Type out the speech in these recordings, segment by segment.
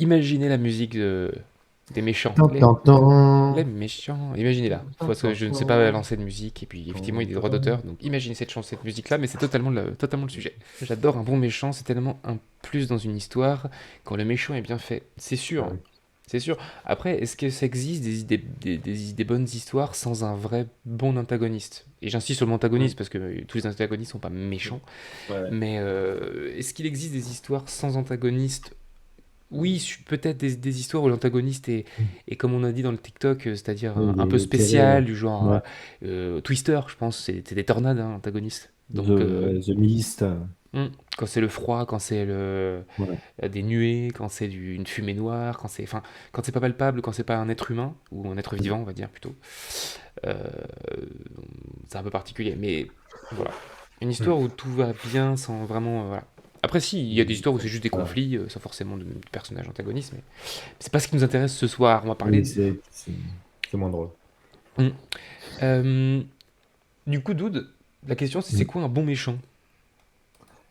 Imaginez la musique des méchants. Tan, tan, Les tan. méchants. Imaginez-la. Tan, Parce que tan, je ne sais pas tan. lancer de musique, et puis effectivement, il y a Tan, des droits tan. d'auteur. Donc imaginez cette musique-là, mais c'est totalement le sujet. J'adore un bon méchant, c'est tellement un plus dans une histoire quand le méchant est bien fait. C'est Ah sûr. oui. C'est sûr. Après, est-ce que ça existe des bonnes histoires sans un vrai bon antagoniste? Et j'insiste sur le bon Mm. antagoniste parce que tous les antagonistes sont pas Mm. méchants. Ouais. Mais est-ce qu'il existe des histoires sans antagoniste? Oui, peut-être des histoires où l'antagoniste Mm. est, comme on a dit dans le TikTok, c'est-à-dire Oui, un peu il est terrible. spécial, du genre Ouais. Twister, je pense, c'est des tornades, hein, l'antagoniste. Donc, The Mist. quand c'est le froid, quand c'est Ouais. des nuées, quand c'est une fumée noire, enfin, quand c'est pas palpable, quand c'est pas un être humain, ou un être Mm. vivant, on va dire plutôt, euh, c'est un peu particulier. Mais voilà. Une Mm. histoire où tout va bien sans vraiment. Voilà. Après, si, il y a des histoires où c'est juste des Voilà. conflits, sans forcément de personnages antagonistes, mais c'est pas ce qui nous intéresse ce soir. On va parler. Oui, c'est moins drôle. Hmm. Euh, du coup, Dude, la question c'est Mm. quoi un bon méchant?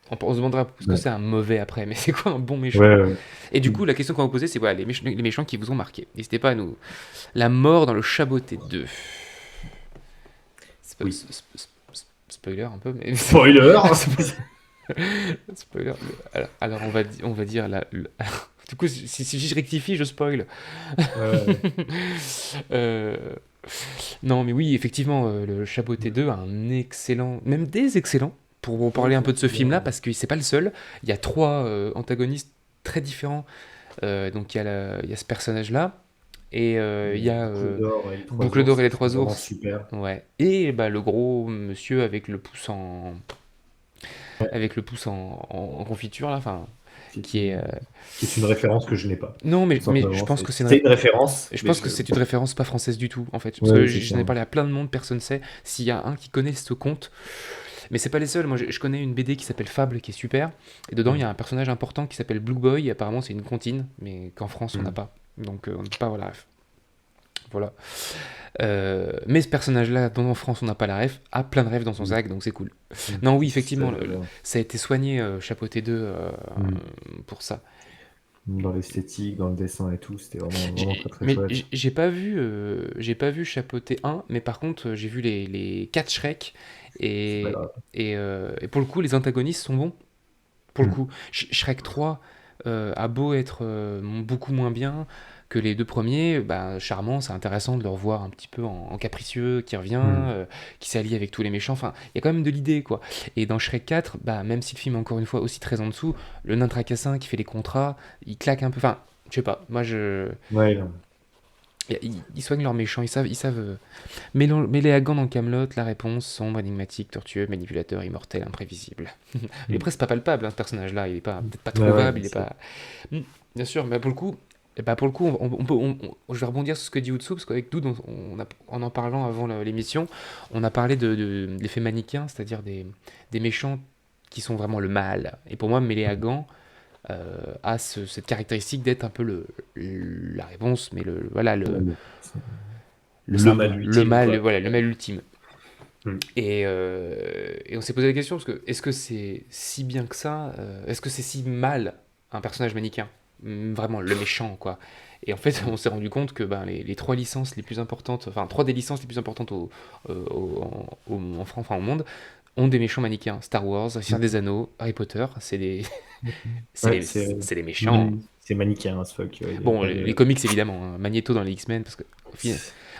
On se demandera ce que Ouais. c'est un mauvais après, mais c'est quoi un bon Ouais, méchant? ouais. Et du Mm. coup, la question qu'on va vous poser, c'est voilà, les méchants qui vous ont marqué. N'hésitez pas à nous. La mort dans le chaboté 2. Oui. Spoiler un peu, mais. Spoiler! Spoiler. Alors, on va dire du coup, si je rectifie, je spoil. Ouais. Euh, Non, mais oui, effectivement, le Chapeauté 2 a un excellent, même des excellents, pour vous Ouais, parler un peu de ce film-là, bien. parce que c'est pas le seul. Il y a trois antagonistes très différents. Donc il y a ce personnage-là, et il y a Boucle d'or et les trois Boucle d'Or et ours, les c'est trois vraiment ours. super. Ouais. Et bah, le gros monsieur Ouais. avec le pouce en confiture, là, enfin, Qui est qui est. qui est une référence que je n'ai pas. Non, Tout mais je simplement. pense que c'est C'est une référence, je mais pense que je. c'est une référence pas française du tout, en fait. Parce que Ouais, c'est ça. j'en ai parlé à plein de monde, personne ne sait. S'il y a un qui connaît ce conte, mais c'est pas les seuls. Moi, je connais une BD qui s'appelle Fable, qui est super. Et dedans, il y Mm. a un personnage important qui s'appelle Blue Boy. Et apparemment, c'est une comptine, mais qu'en France, on n'a Mm. pas. Donc, on ne peut pas avoir la ref. Voilà. Mais ce personnage-là, dont en France, on n'a pas la ref, a plein de refs dans son Mm. sac, donc c'est cool. Mm. Non, oui, Ça, effectivement, je vois. ça a été soigné, Chapeauté 2, Mm. pour ça. Dans l'esthétique, dans le dessin et tout, c'était vraiment, vraiment très très Mais chouette. j'ai pas vu Chapeauté 1, mais par contre, j'ai vu les 4 Shrek, C'est pas et, grave. et pour le coup, les antagonistes sont bons. Pour le Mm. coup, Shrek 3 a beau être beaucoup moins bien que les deux premiers, bah, charmant, c'est intéressant de le revoir un petit peu en capricieux, qui revient, Mm. qui s'allie avec tous les méchants. Enfin, il y a quand même de l'idée, quoi. Et dans Shrek 4, bah, même si le film est encore une fois aussi très en dessous, le nain tracassin qui fait les contrats, il claque un peu. Enfin, je sais pas, moi je. Ouais, non. Ils soignent leurs méchants, ils savent mêler à gants dans Camelot, la réponse sombre, énigmatique, tortueux, manipulateur, immortel, imprévisible. Il est Mm. presque pas palpable, hein, ce personnage-là, il est pas peut-être pas Ouais, ouais, trouvable, il est pas. Hmm, bien sûr, mais pour le coup, je vais rebondir sur ce que dit Utsu, parce qu'avec Doud, en en parlant avant l'émission, on a parlé de l'effet manichéen, c'est-à-dire des méchants qui sont vraiment le mal. Et pour moi, mêler à gants a cette caractéristique d'être un peu la réponse, mais voilà, Ouais, c'est le le symbole, mal le ultime, mal, quoi. voilà, le mal ultime. Mm. Et on s'est posé la question, parce que est-ce que c'est si bien que ça, est-ce que c'est si mal un personnage manichéen? Vraiment, le méchant, quoi. Et en fait, Mm. on s'est rendu compte que ben, les trois licences les plus importantes, enfin, trois des licences les plus importantes en France, enfin, au monde, ont des méchants manichéens. Star Wars, Seigneur des Anneaux, Harry Potter, Ouais, c'est les méchants. c'est manichéen as fuck. Il y a Bon, pas les de. comics évidemment, hein. Magneto dans les X-Men, parce que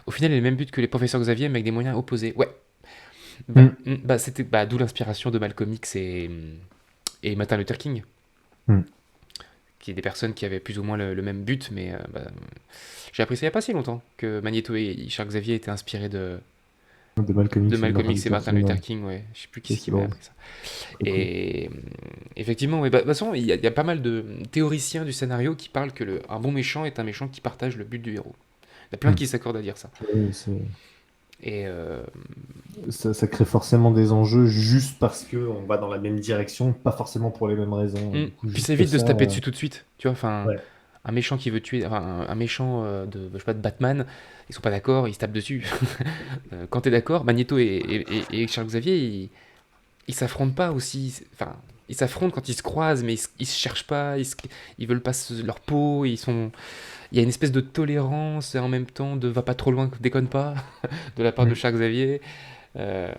au final, il a le même but que les professeurs Xavier, mais avec des moyens opposés. Ouais, Mm. c'était d'où l'inspiration de Malcolm X et Martin Luther King, Mm. qui est des personnes qui avaient plus ou moins le même but, mais j'ai appris ça il n'y a pas si longtemps que Magneto et Charles Xavier étaient inspirés De Malcolm de X et de Malcolm Martin X et Luther Martin King, Luther ouais. King, ouais. Je sais plus qui Ok, c'est qui c'est m'a drôle. appris ça. Trop cool. Et effectivement, ouais, bah, de toute façon, il y a pas mal de théoriciens du scénario qui parlent que un bon méchant est un méchant qui partage le but du héros. Il y a plein Mm. qui s'accordent à dire ça. Ouais, Et ça crée forcément des enjeux juste parce que on va dans la même direction, pas forcément pour les mêmes raisons. Et du coup, puis juste ça que évite de se ça. taper dessus tout de suite. Tu vois, enfin, Ouais. un méchant qui veut tuer, enfin, un méchant je sais pas, de Batman, ils sont pas d'accord, ils se tapent dessus. Quand t'es d'accord, Magneto et Charles Xavier, ils s'affrontent pas aussi. Enfin, ils s'affrontent quand ils se croisent, mais ils se cherchent pas, ils veulent pas leur peau, il y a une espèce de tolérance et en même temps de va pas trop loin, déconne pas, de la part de Mm. Charles Xavier. Euh,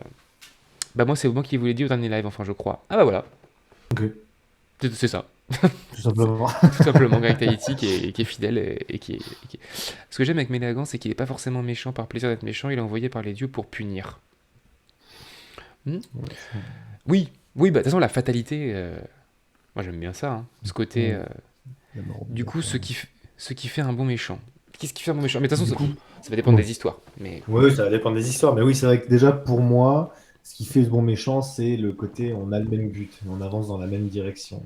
Bah moi c'est moi qui vous l'ai dit au dernier live, enfin je crois. Ah bah voilà, Ok, c'est ça. tout simplement. Tout simplement Greg Tahiti qui est fidèle et qui est- Ce que j'aime avec Mélagan, c'est qu'il est pas forcément méchant par plaisir d'être méchant, il est envoyé par les dieux pour punir. Hmm. Ouais, ça- Oui, oui, bah de toute façon la fatalité, moi j'aime bien ça, hein. Ce côté, ouais, la mort du coup obligatoire. ce qui fait un bon méchant. Qu'est-ce qui fait un bon méchant? Mais de toute Du façon coup, ça va dépendre ouais. des histoires. Mais Oui, ça va dépendre des histoires, mais oui, c'est vrai que déjà pour moi, ce qui fait ce bon méchant, c'est le côté on a le même but, on avance dans la même direction.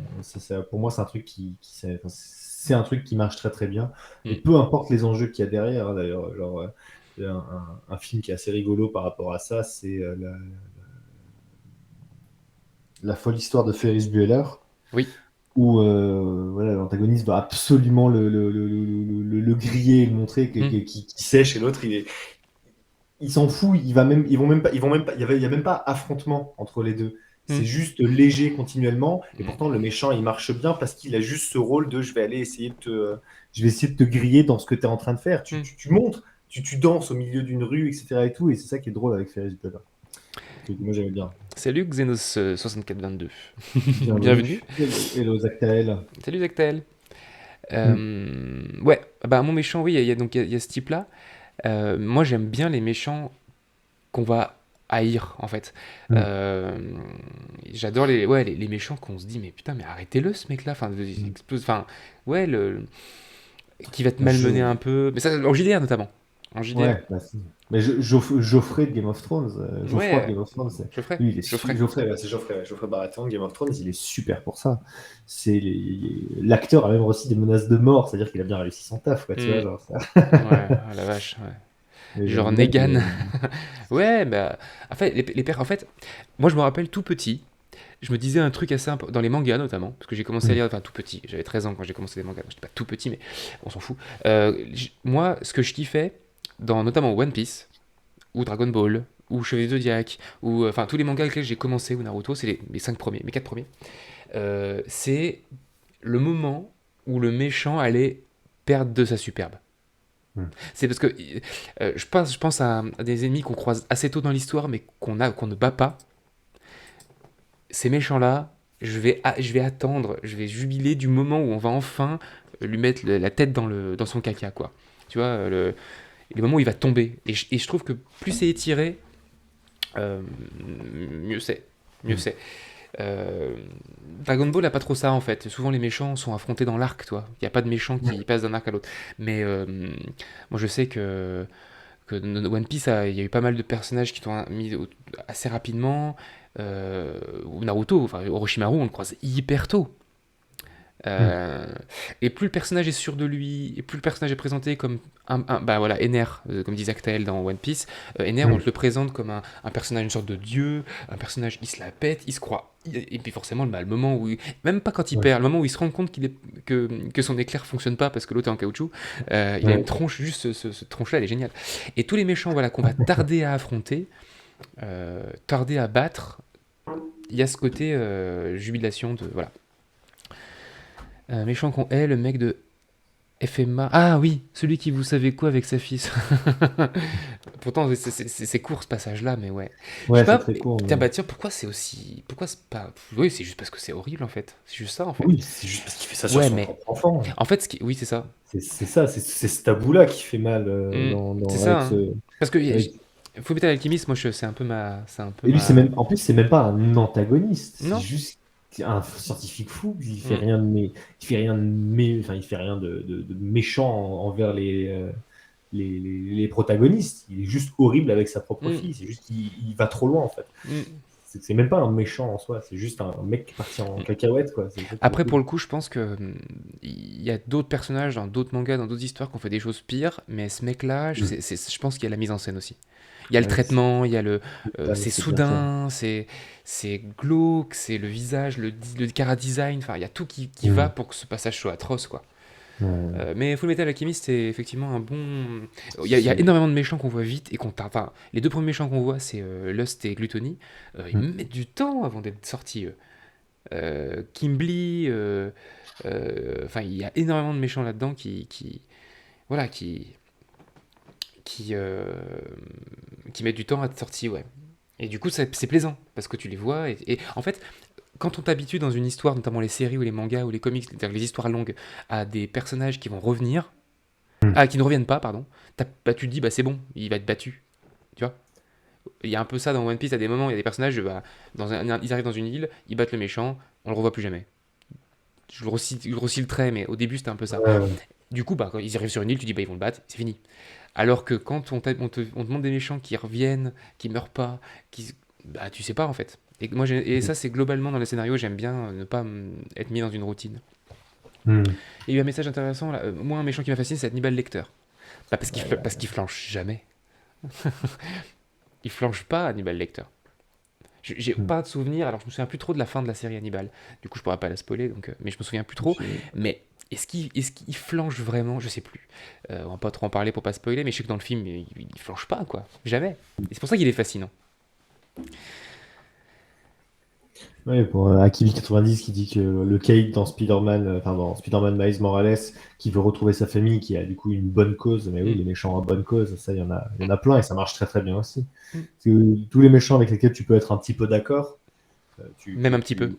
Pour moi, c'est un truc c'est un truc qui marche très très bien. Et hmm, peu importe les enjeux qu'il y a derrière, hein, d'ailleurs, genre un film qui est assez rigolo par rapport à ça, c'est la folle histoire de Ferris Bueller, oui, où voilà, l'antagoniste va absolument le griller et le montrer hmm, qui sèche, et l'autre il s'en fout, il y a même pas affrontement entre les deux. hmm, C'est juste léger continuellement, et hmm, pourtant le méchant il marche bien parce qu'il a juste ce rôle de je vais essayer de te griller dans ce que tu es en train de faire. Tu, hmm. tu, tu montres, tu danses au milieu d'une rue, etc. et tout, et c'est ça qui est drôle avec Ferris Bueller. Que moi j'aimais bien. Salut Xenos 6422. Bienvenue. Bienvenue. Hello Zactael. Salut Zactel. Mm. Ouais, bah mon méchant, oui, il y a ce type-là. Moi, j'aime bien les méchants qu'on va haïr, en fait. Mm. Euh, J'adore les méchants qu'on se dit, mais putain, mais arrêtez-le, ce mec-là. Enfin, il Mm. explose. Enfin, ouais, qui va te Je... malmener un peu. Mais ça, en JDR notamment. En JDR. Ouais, bah, mais Geoffrey de Game of Thrones, Geoffroy de Ouais, Game of Thrones, Geoffrey. lui, Geoffrey. Geoffrey, ouais, c'est Geoffrey, ouais, Geoffrey Baratheon, Game of Thrones, il est super pour ça. L'acteur a même reçu des menaces de mort, c'est-à-dire qu'il a bien réussi son taf, quoi, tu vois, Hmm, genre ça. ouais, ah la vache, ouais. Genre Le mec, Negan. Ouais, bah. En fait, les pères. En fait, moi, je me rappelle tout petit. Je me disais un truc assez important, dans les mangas notamment, parce que j'ai commencé à lire, enfin tout petit, j'avais 13 ans quand j'ai commencé les mangas, j'étais pas tout petit, mais on s'en fout. Moi, ce que je kiffais, dans notamment One Piece, ou Dragon Ball, ou Chevalier Zodiac, ou enfin tous les mangas avec lesquels j'ai commencé, ou Naruto, c'est mes 5 premiers, mes 4 premiers, c'est le moment où le méchant allait perdre de sa superbe. Mm. C'est parce que je pense à des ennemis qu'on croise assez tôt dans l'histoire, mais qu'on ne bat pas. Ces méchants-là, je vais attendre, je vais jubiler du moment où on va enfin lui mettre la tête dans son caca, quoi. Tu vois, le moment où il va tomber. Et je trouve que plus c'est étiré, euh, mieux c'est. Mieux Mm. c'est. Euh, Dragon Ball n'a pas trop ça en fait. Souvent les méchants sont affrontés dans l'arc, toi. Il n'y a pas de méchant qui Ouais. passe d'un arc à l'autre. Mais moi je sais que One Piece, il y a eu pas mal de personnages qui sont mis assez rapidement. Ou Naruto, enfin Orochimaru, on le croise hyper tôt. Mm. Euh, et plus le personnage est sûr de lui, et plus le personnage est présenté comme bah voilà, Ener, comme dit Zactael dans One Piece, Ener, on te Mm. le présente comme un personnage, une sorte de dieu, un personnage, il se la pète, il se croit, et puis forcément, bah, le moment où, même pas quand il Ouais. perd, le moment où il se rend compte que son éclair fonctionne pas parce que l'autre est en caoutchouc, il a une Ouais. tronche, juste ce tronche-là, elle est géniale. Et tous les méchants, voilà, qu'on va tarder à affronter, tarder à battre, il y a ce côté jubilation de, voilà. Méchant qu'on hait, le mec de FMA. Ah oui, celui qui vous savez quoi avec sa fille. Pourtant, c'est court ce passage-là, mais ouais. Je sais Ouais, c'est pas, très court, tiens, mais... bah tiens, pourquoi c'est aussi. Pourquoi c'est pas. Oui, c'est juste parce que c'est horrible en fait. C'est juste ça en fait. Oui, c'est juste parce qu'il fait ça sur Ouais, son mais. propre enfant. En fait, oui, c'est ça. C'est ça, c'est ce tabou-là qui fait mal Hmm, c'est ça, avec hein. ce... Parce que avec Fullmetal Alchemist, moi, c'est un peu ma. C'est un peu Et lui, ma. en plus, c'est même pas un antagoniste, c'est Non? juste un scientifique fou. Il fait Hmm, rien il fait rien enfin, il fait rien de méchant envers les protagonistes. Il est juste horrible avec sa propre hmm, fille. C'est juste qu'il va trop loin, en fait. hmm, C'est même pas un méchant en soi, c'est juste un mec qui est parti en hmm. cacahuète, quoi. C'est ça qui est Après, pour horrible. le coup, je pense que il y a d'autres personnages dans d'autres mangas, dans d'autres histoires qui ont fait des choses pires, mais ce mec-là, Mm. je pense qu'il y a la mise en scène aussi. Il y a le Ouais, traitement, il y a c'est c'est bien fait. soudain, c'est glauque, c'est le visage, le cara design, enfin, il y a tout qui va Mm. pour que ce passage soit atroce, quoi. Ouais. Mais Fullmetal Alchemist, c'est effectivement un bon. Il y a énormément de méchants qu'on voit vite et enfin, les deux premiers méchants qu'on voit, c'est Lust et Gluttony. Ils Mm. mettent du temps avant d'être sortis, eux. Kimblee, enfin il y a énormément de méchants là-dedans voilà, qui, euh, qui mettent du temps à être sortis, ouais. Et du coup, c'est plaisant, parce que tu les vois, et en fait, quand on t'habitue dans une histoire, notamment les séries ou les mangas ou les comics, c'est-à-dire les histoires longues, à des personnages qui vont revenir, Hmm. ah, qui ne reviennent pas, pardon, bah, tu te dis, bah c'est bon, il va être battu, tu vois. Il y a un peu ça dans One Piece, à des moments, il y a des personnages, bah, ils arrivent dans une île, ils battent le méchant, on le revoit plus jamais. Je grossis le trait, mais au début c'était un peu ça. Ouais, ouais. Du coup, bah, quand ils arrivent sur une île, tu dis, bah ils vont le battre, c'est fini. Alors que quand on te demande des méchants qui reviennent, qui meurent pas, bah tu sais pas en fait. Et ça c'est globalement dans les scénarios, j'aime bien ne pas être mis dans une routine. Hmm. Il y a eu un message intéressant là, moi un méchant qui m'a fasciné c'est Hannibal Lecter. Bah, Ouais, bah, parce qu'il flanche jamais. Il flanche pas Hannibal Lecter. J'ai hmm. pas de souvenir, alors je me souviens plus trop de la fin de la série Hannibal. Du coup je pourrais pas la spoiler, mais je me souviens plus trop. Je- Mais est-ce qu'il flanche vraiment? Je sais plus. On va pas trop en parler pour pas spoiler, mais je sais que dans le film il flanche pas quoi. Jamais. Et c'est pour ça qu'il est fascinant. Ouais, pour Akibi90 qui dit que le Cade dans Spider-Man, enfin dans Spider-Man Miles Morales, qui veut retrouver sa famille, qui a du coup une bonne cause, mais oui, Mm, les méchants ont bonne cause, ça, il y en mm, a plein et ça marche très très bien aussi. mm. Parce que tous les méchants avec lesquels tu peux être un petit peu d'accord, Même un petit peu.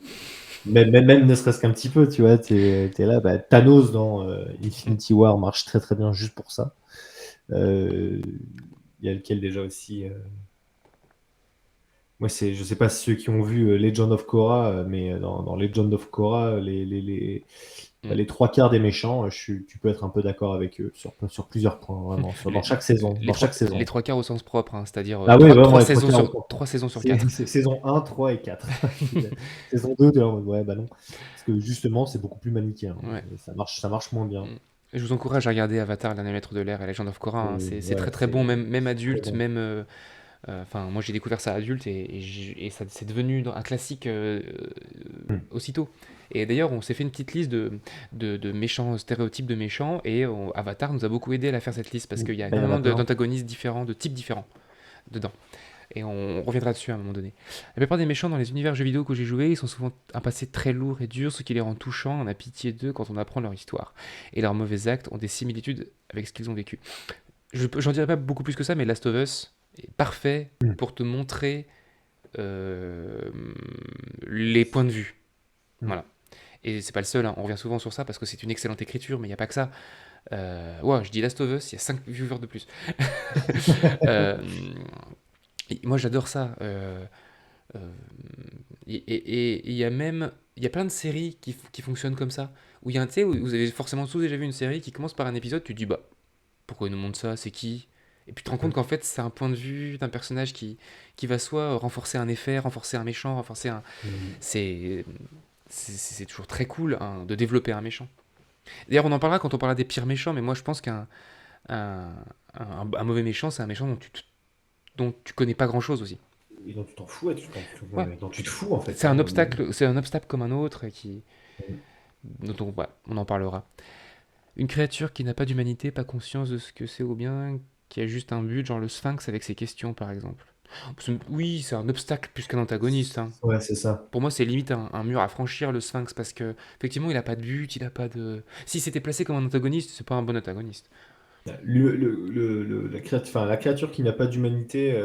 même ne serait-ce qu'un petit peu, tu vois, t'es là, bah, Thanos dans Mm. Infinity War marche très très bien juste pour ça. Euh, Il y a lequel déjà aussi moi, je sais pas ceux qui ont vu Legend of Korra, mais dans Legend of Korra, Mm. les trois quarts des méchants, tu peux être un peu d'accord avec eux sur plusieurs points, vraiment, dans Les, chaque saison, les dans trois, chaque les saison. trois quarts au sens propre, hein, c'est-à-dire Ah oui, vraiment, les trois quarts au contraire. trois saisons sur C'est 4. saison un 3 et 4. Saison 2, t'es là en mode, ouais, bah non. Parce que justement, c'est beaucoup plus manichéen. Ouais. Et ça marche moins bien. Mm. Je vous encourage à regarder Avatar, le dernier maître de l'air et Legend of Korra, hein. C'est Ouais, très très bon, même c'est très adulte, bon. même. Enfin, moi j'ai découvert ça adulte et ça c'est devenu un classique Hmm. aussitôt. Et d'ailleurs, on s'est fait une petite liste de méchants, stéréotypes de méchants, et Avatar nous a beaucoup aidé à la faire cette liste parce qu'il y a Bah, il y en énormément a plein. d'antagonistes différents, de types différents dedans. Et on reviendra dessus à un moment donné. La plupart des méchants dans les univers jeux vidéo que j'ai joués, ils sont souvent un passé très lourd et dur, ce qui les rend touchants, on a pitié d'eux quand on apprend leur histoire. Et leurs mauvais actes ont des similitudes avec ce qu'ils ont vécu. J'en dirais pas beaucoup plus que ça, mais Last of Us est parfait Hmm. pour te montrer euh, les points de vue. Hmm. Voilà. Et c'est pas le seul, hein. On revient souvent sur ça parce que c'est une excellente écriture, mais il n'y a pas que ça. Ouais, je dis Last of Us, il y a 5 viewers de plus. Euh, Moi j'adore ça. Euh, et il y a même. Il y a plein de séries qui fonctionnent comme ça. Où il y a un, tu sais, où vous avez forcément tous déjà vu une série qui commence par un épisode, tu te dis, bah, pourquoi ils nous montrent ça, c'est qui? Et puis tu te rends compte Hmm. qu'en fait, c'est un point de vue d'un personnage qui va soit renforcer un effet, renforcer un méchant, renforcer un. Hmm. C'est. C'est toujours très cool hein, de développer un méchant. D'ailleurs, on en parlera quand on parlera des pires méchants, mais moi je pense un, un mauvais méchant, c'est un méchant dont tu connais pas grand chose aussi. Et donc tu t'en fous, Ouais. dont tu te fous en fait. C'est un Hein. obstacle, c'est un obstacle comme un autre Hmm. dont on en parlera. Une créature qui n'a pas d'humanité, pas conscience de ce que c'est ou bien qui a juste un but, genre le sphinx avec ses questions par exemple. Oui, c'est un obstacle plus qu'un antagoniste, hein. Ouais, c'est ça. Pour moi, c'est limite un mur à franchir le sphinx parce que effectivement, il a pas de but, il a pas de. Si c'était placé comme un antagoniste, c'est pas un bon antagoniste. Enfin, la créature qui n'a pas d'humanité,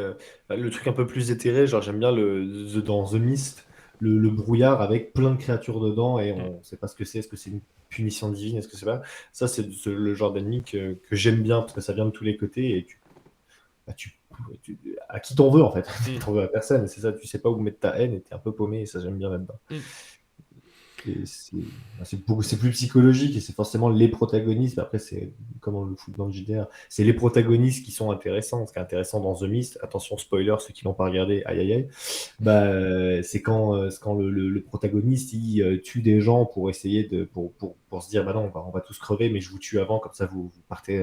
le truc un peu plus éthéré, genre j'aime bien dans The Mist, le brouillard avec plein de créatures dedans et Mm. on sait pas ce que c'est, est-ce que c'est une punition divine, est-ce que c'est pas. Ça, c'est le genre d'ennemi que j'aime bien parce que ça vient de tous les côtés et bah, à qui t'en veux en fait? Mm. T'en veux à personne, et c'est ça, tu sais pas où mettre ta haine et t'es un peu paumé et ça j'aime bien là-dedans. Mm. Et c'est plus psychologique et c'est forcément les protagonistes. Après, c'est comment le foot dans le JDR. C'est les protagonistes qui sont intéressants. Ce qui est intéressant dans The Mist, attention spoiler, ceux qui l'ont pas regardé, aïe aïe aïe, bah, c'est quand le protagoniste il tue des gens pour essayer pour se dire bah non, on va tous crever, mais je vous tue avant, comme ça vous partez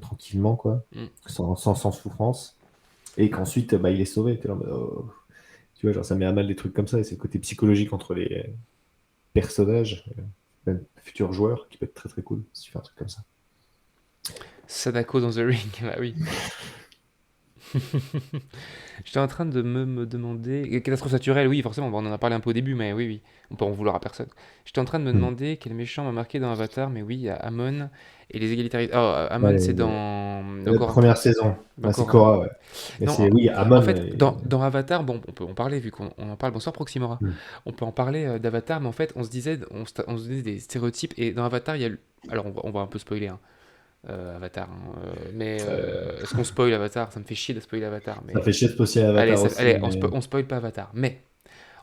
tranquillement, quoi, Mm. sans souffrance. Et qu'ensuite, bah, il est sauvé. T'es là en mode, oh. Tu vois, genre, ça met à mal des trucs comme ça, et c'est le côté psychologique entre les personnages, même futurs joueurs, qui peut être très très cool si tu fais un truc comme ça. Sadako dans The Ring, bah oui. J'étais en train de me demander. Catastrophe naturelle, oui, forcément, bon, on en a parlé un peu au début, mais oui, oui, on peut en vouloir à personne. J'étais en train de me Hmm. demander quel méchant m'a marqué dans Avatar, mais oui, il y a Amon et les égalitaristes. Oh, Amon, c'est Ouais, dans la Korra. première saison. Dans Ouais, c'est Korra. Korra, ouais. Mais Non, c'est, oui, en Amon. fait, dans Avatar, bon, on peut en parler vu qu'on en parle. Bonsoir Proximora. Hmm. On peut en parler d'Avatar, mais en fait, on se disait, on se donnait des stéréotypes. Et dans Avatar, il y a. Alors, on va un peu spoiler, hein, Avatar, hein, mais Euh, est-ce qu'on spoil Avatar? Ça me fait chier de spoiler Avatar, Ça mais. fait chier de poster Allez, Avatar aussi, allez, mais on spoil pas Avatar. Mais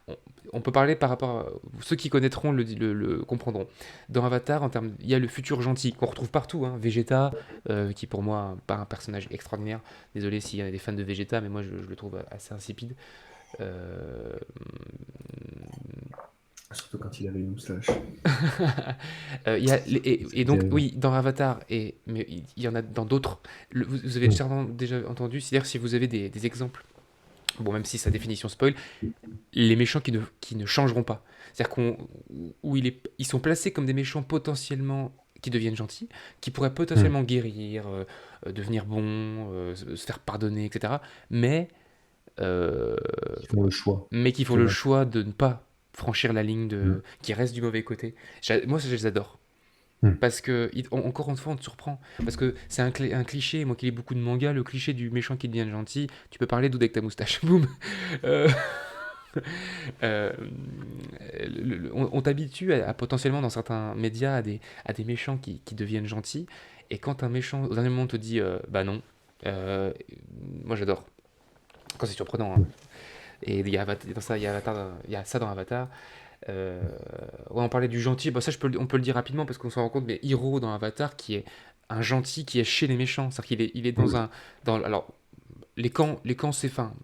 on, on peut parler par rapport à. Ceux qui connaîtront le comprendront. Dans Avatar, il y a le futur gentil qu'on retrouve partout, hein, Vegeta, qui pour moi, pas un personnage extraordinaire. Désolé s'il y a des fans de Vegeta, mais moi je le trouve assez insipide. Euh, surtout quand il avait une moustache. et C'était donc, terrible. oui, dans Avatar, mais il y en a dans d'autres. Vous avez Hmm. déjà entendu, c'est-à-dire si vous avez des exemples, bon, même si sa définition spoil, les méchants qui ne changeront pas. C'est-à-dire où ils sont placés comme des méchants potentiellement qui deviennent gentils, qui pourraient Hmm. potentiellement guérir, devenir bons, se faire pardonner, etc. Mais, euh, Ils font le choix. mais qui font C'est le vrai. choix de ne pas franchir la ligne Hmm. qui reste du mauvais côté. Moi, ça, je les adore. Hmm. Parce que, encore une fois, on te surprend. Parce que c'est un cliché, moi qui lis beaucoup de mangas, le cliché du méchant qui devient gentil, tu peux parler d'où avec ta moustache. Boum. Euh, Euh, on t'habitue potentiellement dans certains médias à des méchants qui deviennent gentils. Et quand un méchant au dernier moment te dit bah non, euh, moi j'adore. Quand c'est surprenant, hein. Hmm. Et dans ça, il y a ça dans Avatar. Ouais, on parlait du gentil. Bah, ça, on peut le dire rapidement parce qu'on s'en rend compte. Mais Hiro dans Avatar, qui est un gentil qui est chez les méchants. C'est-à-dire il est dans Hmm. un. Alors, les camps, c'est fin.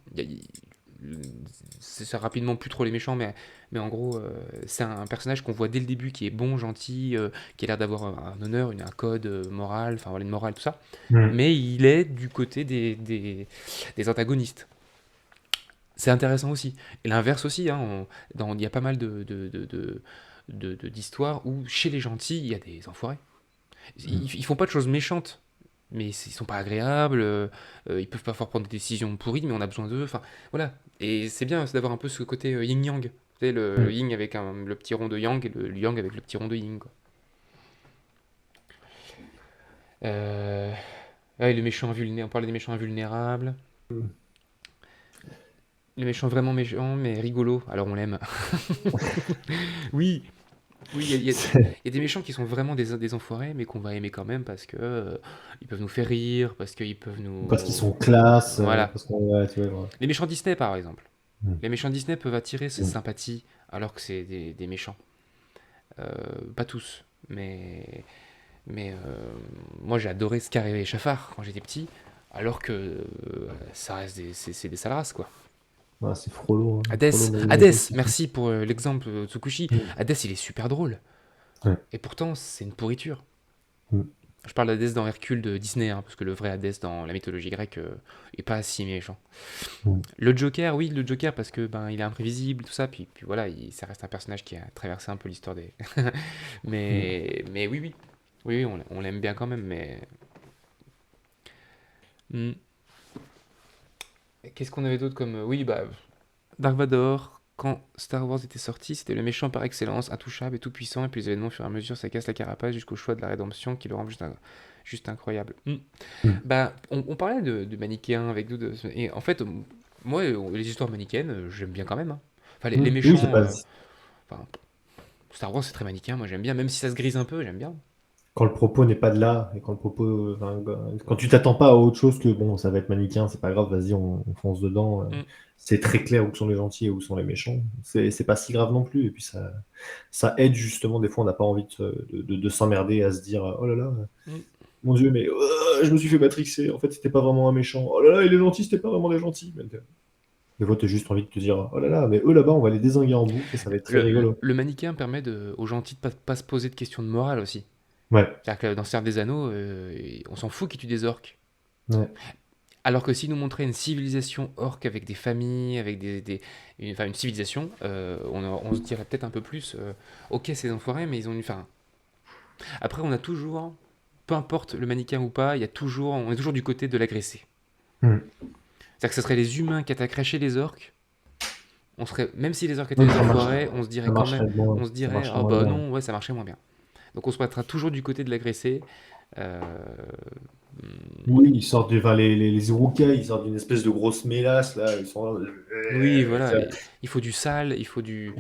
C'est ça rapidement plus trop les méchants, mais en gros, c'est un personnage qu'on voit dès le début qui est bon, gentil, qui a l'air d'avoir un honneur, un code moral, enfin voilà, une morale, tout ça. Hmm. Mais il est du côté des antagonistes. C'est intéressant aussi. Et l'inverse aussi, hein, il y a pas mal d'histoires où chez les gentils, il y a des enfoirés. Hmm. Ils font pas de choses méchantes, mais ils sont pas agréables, ils peuvent parfois prendre des décisions pourries, mais on a besoin d'eux. Enfin, voilà. Et c'est bien c'est d'avoir un peu ce côté yin-yang. Tu sais, le Hmm. yin avec le petit rond de yang et le yang avec le petit rond de yin, quoi. Euh, ouais, le méchant invulnérable, on parlait des méchants invulnérables. Le méchant vraiment méchant, mais rigolo, alors on l'aime. Oui, oui, C'est- il y a des méchants qui sont vraiment des enfoirés, mais qu'on va aimer quand même parce que ils peuvent nous faire rire, parce qu'ils peuvent Parce qu'ils nous. sont classe, Voilà. parce qu'on, ouais, tu vois, voilà. Les méchants Disney, par exemple. Hmm. Les méchants Disney peuvent attirer cette Hmm. sympathie, alors que c'est des méchants. Euh, Pas tous, mais moi j'ai adoré Scar et Chafar quand j'étais petit, alors que ça reste c'est des sales races, quoi. Ouais, c'est Frollo, hein. Frollo Hades, magnifique. merci pour l'exemple Tsukushi. Hmm. Hades, il est super drôle. Ouais. Et pourtant, c'est une pourriture. Hmm. Je parle d'Hadès dans Hercule de Disney, hein, parce que le vrai Hadès dans la mythologie grecque est pas si méchant. Hmm. Le Joker, oui, le Joker, parce que il est imprévisible, tout ça, puis voilà, ça reste un personnage qui a traversé un peu l'histoire des. Hmm. Mais oui, oui. Oui, oui, on l'aime bien quand même, mais. Hmm. Qu'est-ce qu'on avait d'autre comme. Oui, bah. Dark Vador, quand Star Wars était sorti, c'était le méchant par excellence, intouchable et tout puissant, et puis les événements, au fur et à mesure, ça casse la carapace jusqu'au choix de la rédemption qui le rend juste incroyable. Hmm. Hmm. Bah, on parlait de manichéens avec nous, et en fait, moi, les histoires manichéennes, j'aime bien quand même, hein. Enfin, les Hmm. Oui, c'est méchants, pas. enfin, Star Wars c'est très manichéen, moi j'aime bien, même si ça se grise un peu, j'aime bien. Quand le propos n'est pas de là, et quand le propos, enfin, quand tu t'attends pas à autre chose que bon, ça va être manichéen, c'est pas grave, vas-y, on fonce dedans. Mm. C'est très clair où sont les gentils et où sont les méchants. C'est pas si grave non plus. Et puis ça aide justement, des fois, on n'a pas envie de s'emmerder à se dire, oh là là, Mm. mon Dieu, mais je me suis fait matrixer. En fait, c'était pas vraiment un méchant. Oh là là, et les gentils, c'était pas vraiment des gentils. Mais des fois, t'as juste envie de te dire, oh là là, mais eux là-bas, on va les dézinguer en boucle et ça va être très rigolo. Le manichéen permet aux gentils de pas se poser de questions de morale aussi. Ouais, C'est-à-dire que dans Seigneur des Anneaux, on s'en fout qui tue des orques. ouais. Alors que si nous montrait une civilisation orque avec des familles, avec enfin une civilisation, on se dirait peut-être un peu plus, ok c'est des enfoirés, mais ils ont une. Enfin, après on a toujours, peu importe le manichéen ou pas, on est toujours du côté de l'agressé. Hmm. C'est-à-dire que ce serait les humains qui attaqueraient chez les orques. On serait, même si les orques étaient Oui, des enfoirés, on se ça dirait quand même, marcherait moins, on se ça dirait, marcherait ah moins bah bien. non, ouais, ça marchait moins bien. Donc on se mettra toujours du côté de l'agressé. Euh, Oui, ils sortent enfin, les Uruk-hai, ils sortent d'une espèce de grosse mélasse, là, ils sont là, oui, voilà, il faut du sale, il faut ils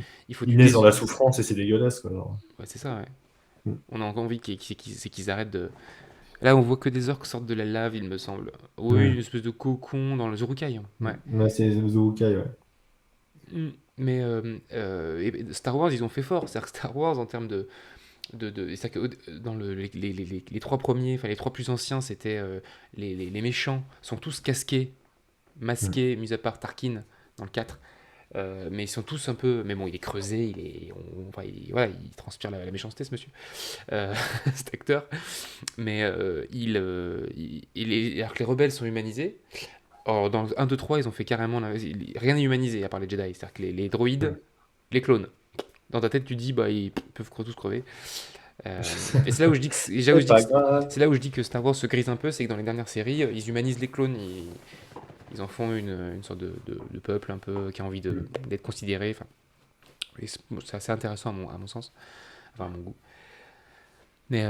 du naissent dans la désu. souffrance et c'est dégueulasse, quoi. Alors. Ouais, c'est ça, ouais. Mm. On a encore envie c'est qu'ils arrêtent de. Là, on voit que des orques sortent de la lave, il me semble. Oui, une Mm. espèce de cocon dans les Uruk-hai, hein. Ouais. Ouais, c'est les Uruk-hai, ouais. Mm. Mais et Star Wars, ils ont fait fort. C'est-à-dire que Star Wars, en termes c'est-à-dire que dans les trois premiers, enfin les trois plus anciens, c'était les méchants sont tous casqués, Mm. masqués, mis à part Tarkin dans le 4. Mais ils sont tous un peu. Mais bon, il est creusé, enfin, voilà, il transpire la méchanceté, ce monsieur, euh, cet acteur. Mais alors que les rebelles sont humanisés. Or, dans le 1, 2, 3, ils ont fait carrément. Rien n'est humanisé à part les Jedi. C'est-à-dire que les droïdes, Mm. les clones. Dans ta tête, tu dis, bah, ils peuvent tous crever. Et c'est là où je dis que C'est pas grave. c'est là où je dis que Star Wars se grise un peu, c'est que dans les dernières séries, ils humanisent les clones, ils en font une sorte de peuple un peu qui a envie Mm. d'être considéré. Enfin, c'est assez intéressant à mon sens, enfin à mon goût. Mais,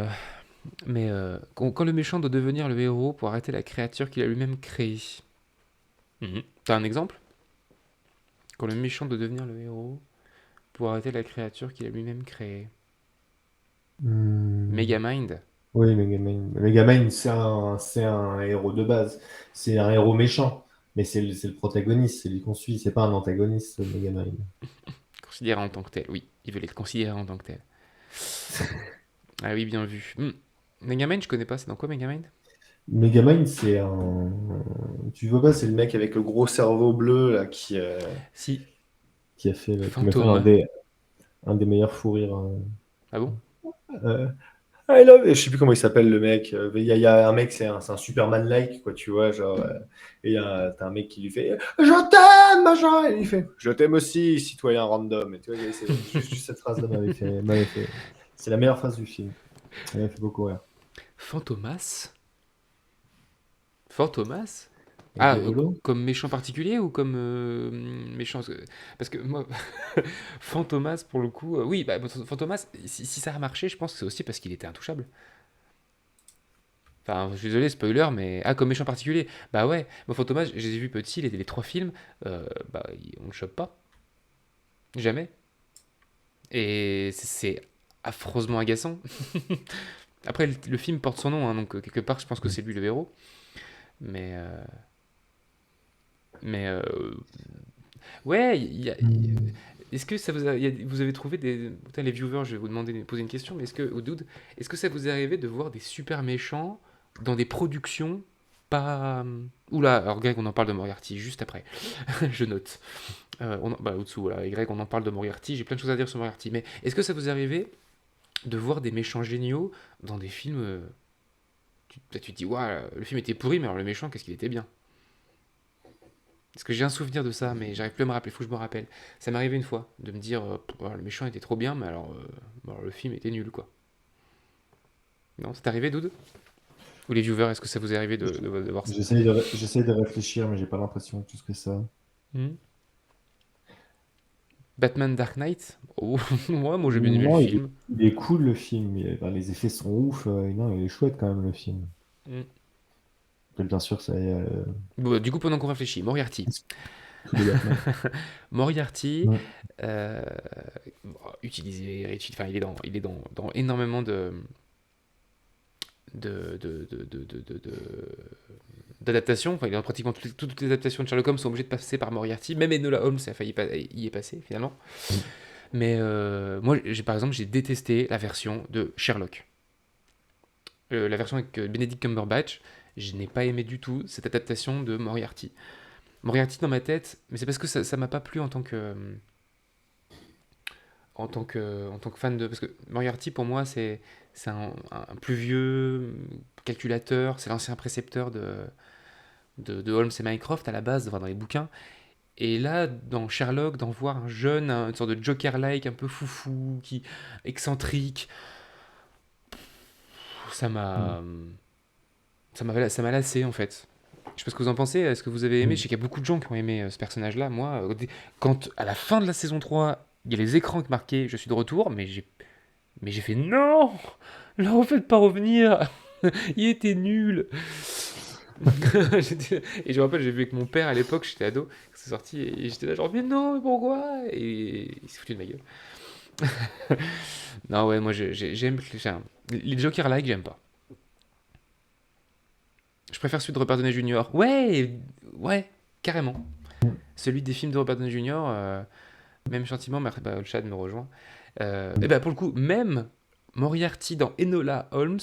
quand le méchant doit devenir le héros pour arrêter la créature qu'il a lui-même créée. T'as un exemple? Quand le méchant doit devenir le héros pour arrêter la créature qu'il a lui-même créée. Hmm. Megamind. Oui, Megamind. Megamind, c'est un héros de base. C'est un héros méchant. Mais c'est le protagoniste, c'est lui qu'on suit. C'est pas un antagoniste, Megamind. Considéré en tant que tel, oui. Il veut être considéré en tant que tel. Ah oui, bien vu. Megamind, je connais pas, c'est dans quoi Megamind? Megamind, c'est un. Tu vois pas, c'est le mec avec le gros cerveau bleu là, Si, qui m'a fait Fantôme. un des meilleurs fous rires. Ah bon? Euh, I love... Je sais plus comment il s'appelle le mec. Il y a un mec, c'est un Superman-like, quoi, tu vois. Genre, et t'as un mec qui lui fait Je t'aime, machin. Et il fait Je t'aime aussi, citoyen random. Et tu vois, juste cette phrase-là m'avait fait. C'est la meilleure phrase du film. Elle m'a fait beaucoup rire. Fantomas? Fantomas? C'est Ah, rigolo. comme méchant particulier ou comme méchant parce que moi, Fantomas, pour le coup, oui, bah, Fantomas, si ça a marché, je pense que c'est aussi parce qu'il était intouchable. Enfin, je suis désolé, spoiler, mais. Ah, comme méchant particulier. Bah ouais, moi, Fantomas, je les ai vus petits, les trois films, bah, on le chope pas. Jamais. Et c'est affreusement agaçant. Après, le film porte son nom, hein, donc quelque part, je pense que c'est lui le héros. Mais. Mais. Ouais, Hmm. est-ce que ça vous a, vous avez trouvé des. Putain, les viewers, je vais vous demander poser une question, mais au dude, est-ce que ça vous est arrivé de voir des super méchants dans des productions pas. Oula, alors Greg, on en parle de Moriarty juste après. Je note. Bah, au-dessous, voilà. Et Greg, on en parle de Moriarty. J'ai plein de choses à dire sur Moriarty. Mais est-ce que ça vous est arrivé de voir des méchants géniaux dans des films. Tu te dis, waouh, le film était pourri, mais alors le méchant, qu'est-ce qu'il était bien. Parce que j'ai un souvenir de ça, mais j'arrive plus à me rappeler, faut que je me rappelle. Ça m'est arrivé une fois, de me dire, le méchant était trop bien, mais alors le film était nul, quoi. Non, c'est arrivé, Doud? Ou les viewers, est-ce que ça vous est arrivé de voir ça? J'essaie de réfléchir, mais j'ai pas l'impression que tu ferais ça. Hmm. Batman Dark Knight? Oh, moi j'ai bien aimé le Non, film. il est cool le film. Enfin, les effets sont ouf. Non, il est chouette quand même le film. Hmm. Après, bien sûr, ça Bon, bah, du coup, pendant qu'on réfléchit, Moriarty. tous les Batman. Moriarty, Mm. euh, enfin, il est dans énormément d'adaptations. Enfin, il est dans pratiquement toutes les adaptations de Sherlock Holmes sont obligées de passer par Moriarty. Même Enola Holmes a failli y est passé finalement. Mm. Mais moi, par exemple, j'ai détesté la version de Sherlock. La version avec Benedict Cumberbatch, je n'ai pas aimé du tout cette adaptation de Moriarty. Moriarty dans ma tête, mais c'est parce que ça m'a pas plu en tant que fan de. Parce que Moriarty, pour moi, c'est un plus vieux calculateur, c'est l'ancien précepteur de Holmes et Mycroft à la base, enfin, dans les bouquins. Et là, dans Sherlock, d'en voir un jeune, une sorte de Joker-like, un peu foufou, excentrique, ça Mm. m'a. Ça m'a lassé en fait. Je sais pas ce que vous en pensez, est-ce que vous avez aimé? Je Mm. sais qu'il y a beaucoup de gens qui ont aimé ce personnage-là. Moi, quand à la fin de la saison 3, il y a les écrans qui marquaient je suis de retour, mais j'ai fait non! Ne le refaites pas revenir! Il était nul! Et je me rappelle, j'ai vu avec mon père à l'époque, j'étais ado, quand c'est sorti, et j'étais là genre mais non, mais pourquoi? Et il s'est foutu de ma gueule. Non, ouais, moi j'aime les Joker-like, j'aime pas. Je préfère celui de Robert Downey Jr. Ouais, ouais, carrément. Celui des films de Robert Downey Jr., même sentiment, mais après, bah, le chat me rejoint. Et bah, pour le coup, même Moriarty dans Enola Holmes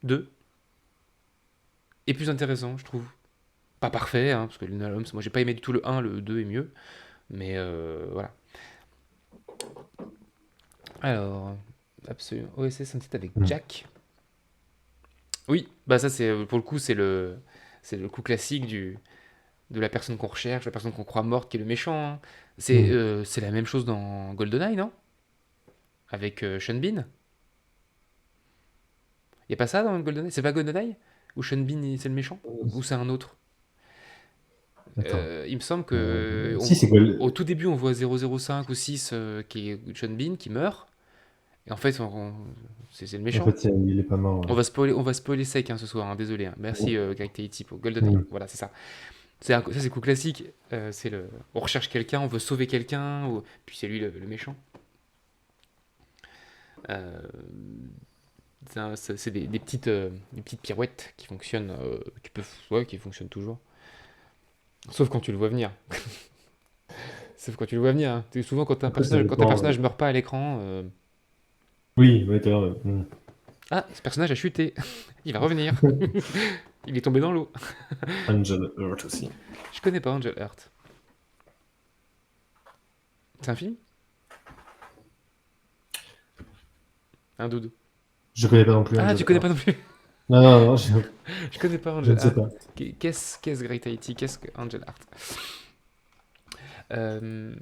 2 est plus intéressant, je trouve. Pas parfait, hein, parce que Enola Holmes, moi j'ai pas aimé du tout le 1, le 2 est mieux. Mais voilà. Alors, absolument. OSS, un titre avec Mm. Jack. Oui, bah ça, c'est pour le coup, c'est le coup classique de la personne qu'on recherche, la personne qu'on croit morte qui est le méchant, hein. Mm. C'est la même chose dans GoldenEye, non? Avec Sean Bean. Y a pas ça dans GoldenEye? C'est pas GoldenEye? Où Sean Bean c'est le méchant? Ou c'est un autre? Attends. Il me semble que Si, c'est quoi au tout début on voit 005 ou 6 qui est Sean Bean qui meurt. Et en fait c'est le En méchant. fait, il est pas mort. On va spoiler sec hein, ce soir, hein, désolé, hein. Merci Greg Tahiti pour GoldenEye. Mm. Voilà, c'est ça. Ça c'est le coup classique. On recherche quelqu'un, on veut sauver quelqu'un, puis c'est lui le méchant. Euh, c'est des petites pirouettes qui fonctionnent, ouais, qui fonctionnent toujours. Sauf quand tu le vois venir. Sauf quand tu le vois venir, hein. Souvent Après, ça quand un dépend. personnage meurt pas à l'écran, Oui, ouais, mm. ah, ce personnage a chuté. Il va revenir. Il est tombé dans l'eau. Angel Heart aussi. Je connais pas Angel Heart. C'est un film? Un doudou. Je connais pas non plus Ah, tu Angel connais pas non Heart. plus. Non, non, non, Je connais pas je Angel ne sais Heart. pas. Qu'est-ce Great Haiti? Qu'est-ce que Angel Heart? Euh,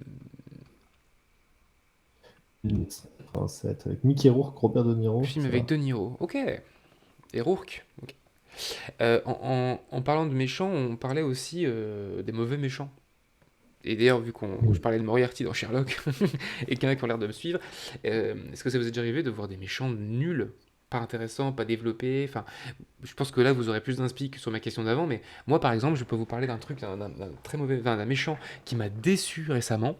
1987, avec Mickey Rourke, Robert De Niro, Film ça avec va. De Niro. Ok. Et Rourke. Ok. En parlant de méchants, on parlait aussi des mauvais méchants. Et d'ailleurs, vu je Mm. parlais de Moriarty dans Sherlock, et qu'il y en a qui ont l'air de me suivre, est-ce que ça vous est déjà arrivé de voir des méchants nuls, pas intéressants, pas développés? Enfin, je pense que là, vous aurez plus d'inspi que sur ma question d'avant, mais moi, par exemple, je peux vous parler d'un truc, d'un très mauvais, enfin, d'un méchant qui m'a déçu récemment.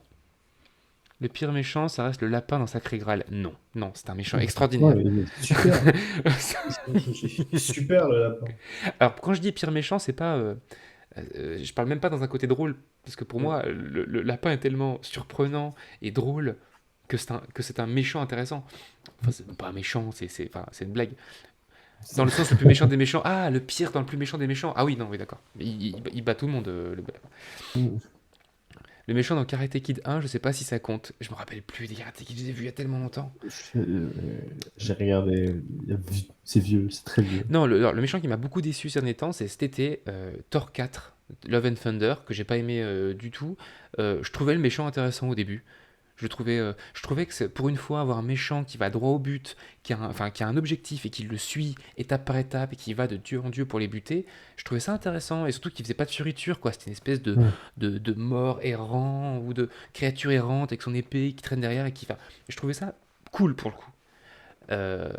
Le pire méchant, ça reste le lapin dans Sacré Graal. Non, non, c'est un méchant Effectivement, extraordinaire. il est super. Il est super le lapin. Alors, quand je dis pire méchant, c'est pas, je parle même pas dans un côté drôle, parce que pour Mm. moi, le lapin est tellement surprenant et drôle que c'est un méchant intéressant. Enfin, c'est pas un méchant, enfin, c'est une blague. Dans le sens le plus méchant des méchants. Ah, le pire dans le plus méchant des méchants. Ah oui, non, oui, d'accord. Il bat tout le monde. Mm. Le méchant dans Karate Kid 1, je sais pas si ça compte. Je me rappelle plus des Karate Kid, je les ai vus il y a tellement longtemps. J'ai regardé. C'est vieux, c'est très vieux. Non, le méchant qui m'a beaucoup déçu ces derniers temps, c'est cet été Thor 4, Love and Thunder, que j'ai pas aimé du tout. Je trouvais le méchant intéressant au début. Je trouvais que pour une fois avoir un méchant qui va droit au but, qui a un objectif et qui le suit étape par étape et qui va de dieu en dieu pour les buter, je trouvais ça intéressant et surtout qu'il faisait pas de fioriture quoi. C'était une espèce de, Mm. de, de mort errant ou de créature errante avec son épée qui traîne derrière et qui va. Je trouvais ça cool pour le coup. Euh,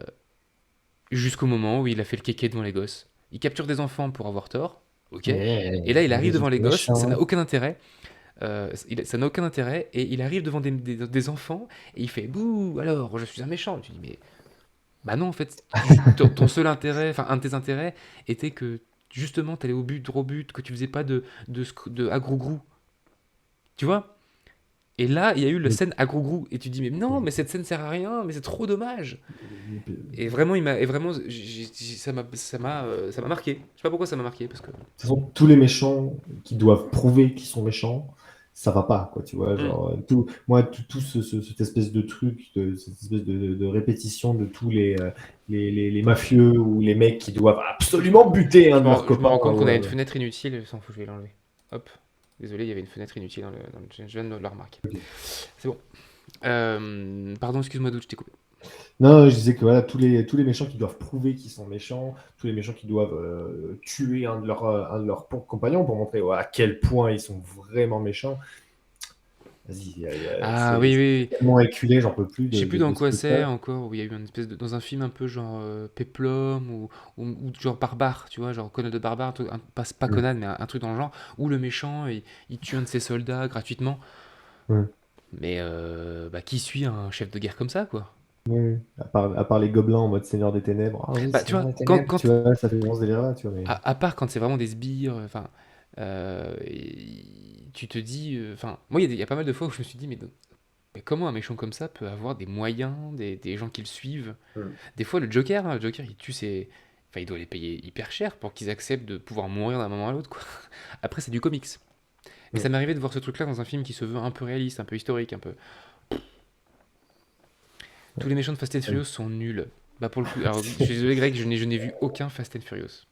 Jusqu'au moment où il a fait le kéké devant les gosses. Il capture des enfants pour avoir tort, ok. Et là il arrive devant les Résultat gosses, ça n'a méchant. aucun intérêt. Ça n'a aucun intérêt et il arrive devant des enfants et il fait bouh alors je suis un méchant. Tu dis mais bah non en fait ton seul intérêt, enfin un de tes intérêts était que justement t'allais au but droit au but, que tu faisais pas de agrou-grou, tu vois. Et là il y a eu la scène agrou-grou et tu dis mais non mais cette scène sert à rien mais c'est trop dommage. Et vraiment et vraiment ça m'a marqué. Je sais pas pourquoi ça m'a marqué parce que De toute façon, tous les méchants qui doivent prouver qu'ils sont méchants, ça va pas, quoi, tu vois. hmm. Genre, moi, tout cette espèce de truc, cette espèce de répétition de tous les mafieux ou les mecs qui doivent absolument buter un Je de me, leurs rends- je me copains. rends compte qu'on a une Ouais. fenêtre inutile, je s'en fout, je vais l'enlever. Hop. Désolé, il y avait une fenêtre inutile je viens de le remarquer. C'est bon. Pardon, excuse-moi, Doute, je t'ai coupé. Non, je disais que voilà, tous les méchants qui doivent prouver qu'ils sont méchants, tous les méchants qui doivent tuer un de leurs compagnons pour montrer à quel point ils sont vraiment méchants. Vas-y, Ah oui, c'est oui, oui. tellement éculé, j'en peux plus Je sais de, plus de, dans de ce quoi c'est truc-là. encore, où il y a eu une espèce de, dans un film un peu genre Péplum ou genre Barbare, tu vois, genre Conan de Barbare, pas Mm. Conan, mais un truc dans le genre, où le méchant il tue un de ses soldats gratuitement. Mm. Mais bah, qui suit un chef de guerre comme ça, quoi? Oui, oui. À part les gobelins en mode Seigneur des Ténèbres. Ah oui, Bah, tu Seigneur vois, des Ténèbres, tu vois, ça fait bon ce délire-là, tu vois. Mais... à part quand c'est vraiment des sbires, enfin, tu te dis, enfin, moi il y a pas mal de fois où je me suis dit, mais comment un méchant comme ça peut avoir des moyens, des gens qui le suivent? Mm. Des fois, le Joker, hein, le Joker, il tue ses. Enfin, il doit les payer hyper cher pour qu'ils acceptent de pouvoir mourir d'un moment à l'autre, quoi. Après, c'est du comics. Mais Mm. ça m'est arrivé de voir ce truc-là dans un film qui se veut un peu réaliste, un peu historique, un peu. Tous les méchants de Fast and Ouais. Furious sont nuls. Bah, pour le coup. Alors, je suis désolé, Greg, je n'ai vu aucun Fast and Furious.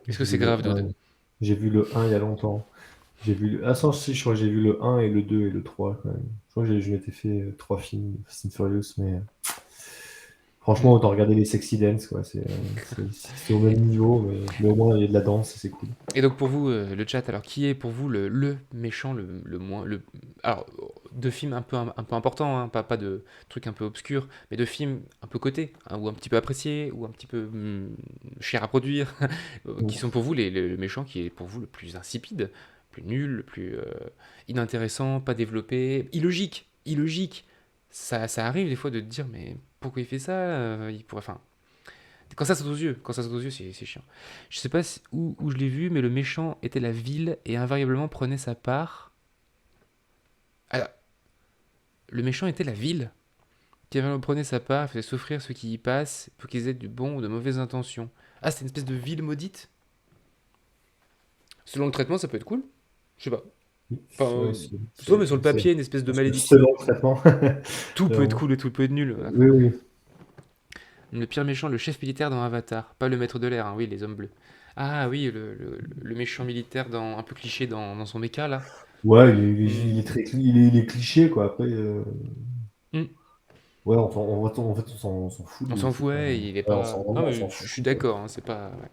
Est-ce que J'ai c'est vu grave, le Dude? 1. J'ai vu le 1 il y a longtemps. Ah, si, je crois que j'ai vu le 1 et le 2 et le 3 quand même. Je crois que je m'étais fait 3 films Fast and Furious, mais Hmm. franchement, autant regarder les Sexy Dance, quoi. C'est au même niveau, mais au moins il y a de la danse et c'est cool. Et donc, pour vous, le chat, alors, qui est pour vous le méchant le moins. Alors, de films un peu importants, hein, pas de trucs un peu obscurs, mais de films un peu cotés, hein, ou un petit peu appréciés, ou un petit peu chers à produire, qui Mm. sont pour vous le méchant qui est pour vous le plus insipide, le plus nul, le plus inintéressant, pas développé, illogique. Ça arrive des fois de te dire, mais pourquoi il fait ça? Il pourrait, enfin, quand ça saute aux yeux, c'est chiant. Je sais pas où je l'ai vu, mais le méchant était la ville et invariablement prenait sa part. Ah, le méchant était la ville qui invariablement prenait sa part, faisait souffrir ceux qui y passent pour qu'ils aient du bon ou de mauvaises intentions. Ah, c'est une espèce de ville maudite. Selon le traitement, ça peut être cool. Je sais pas. Enfin, Ouais, mais sur le papier, une espèce de malédiction. selon le traitement. Tout peut être Vraiment. cool et tout peut être nul. D'accord. Oui, oui. Le pire méchant, le chef militaire dans Avatar. Pas le maître de l'air, hein, oui, les hommes bleus. Ah oui, le méchant militaire un peu cliché dans son méca, là. Ouais, il est, Hmm. il est très, il est cliché, quoi. Après, Hmm. ouais, on s'en fout de On lui. s'en fout, Ouais, ouais, il est on pas. Non, vraiment, on mais s'en je fout, suis quoi. d'accord, hein, c'est pas. Ouais.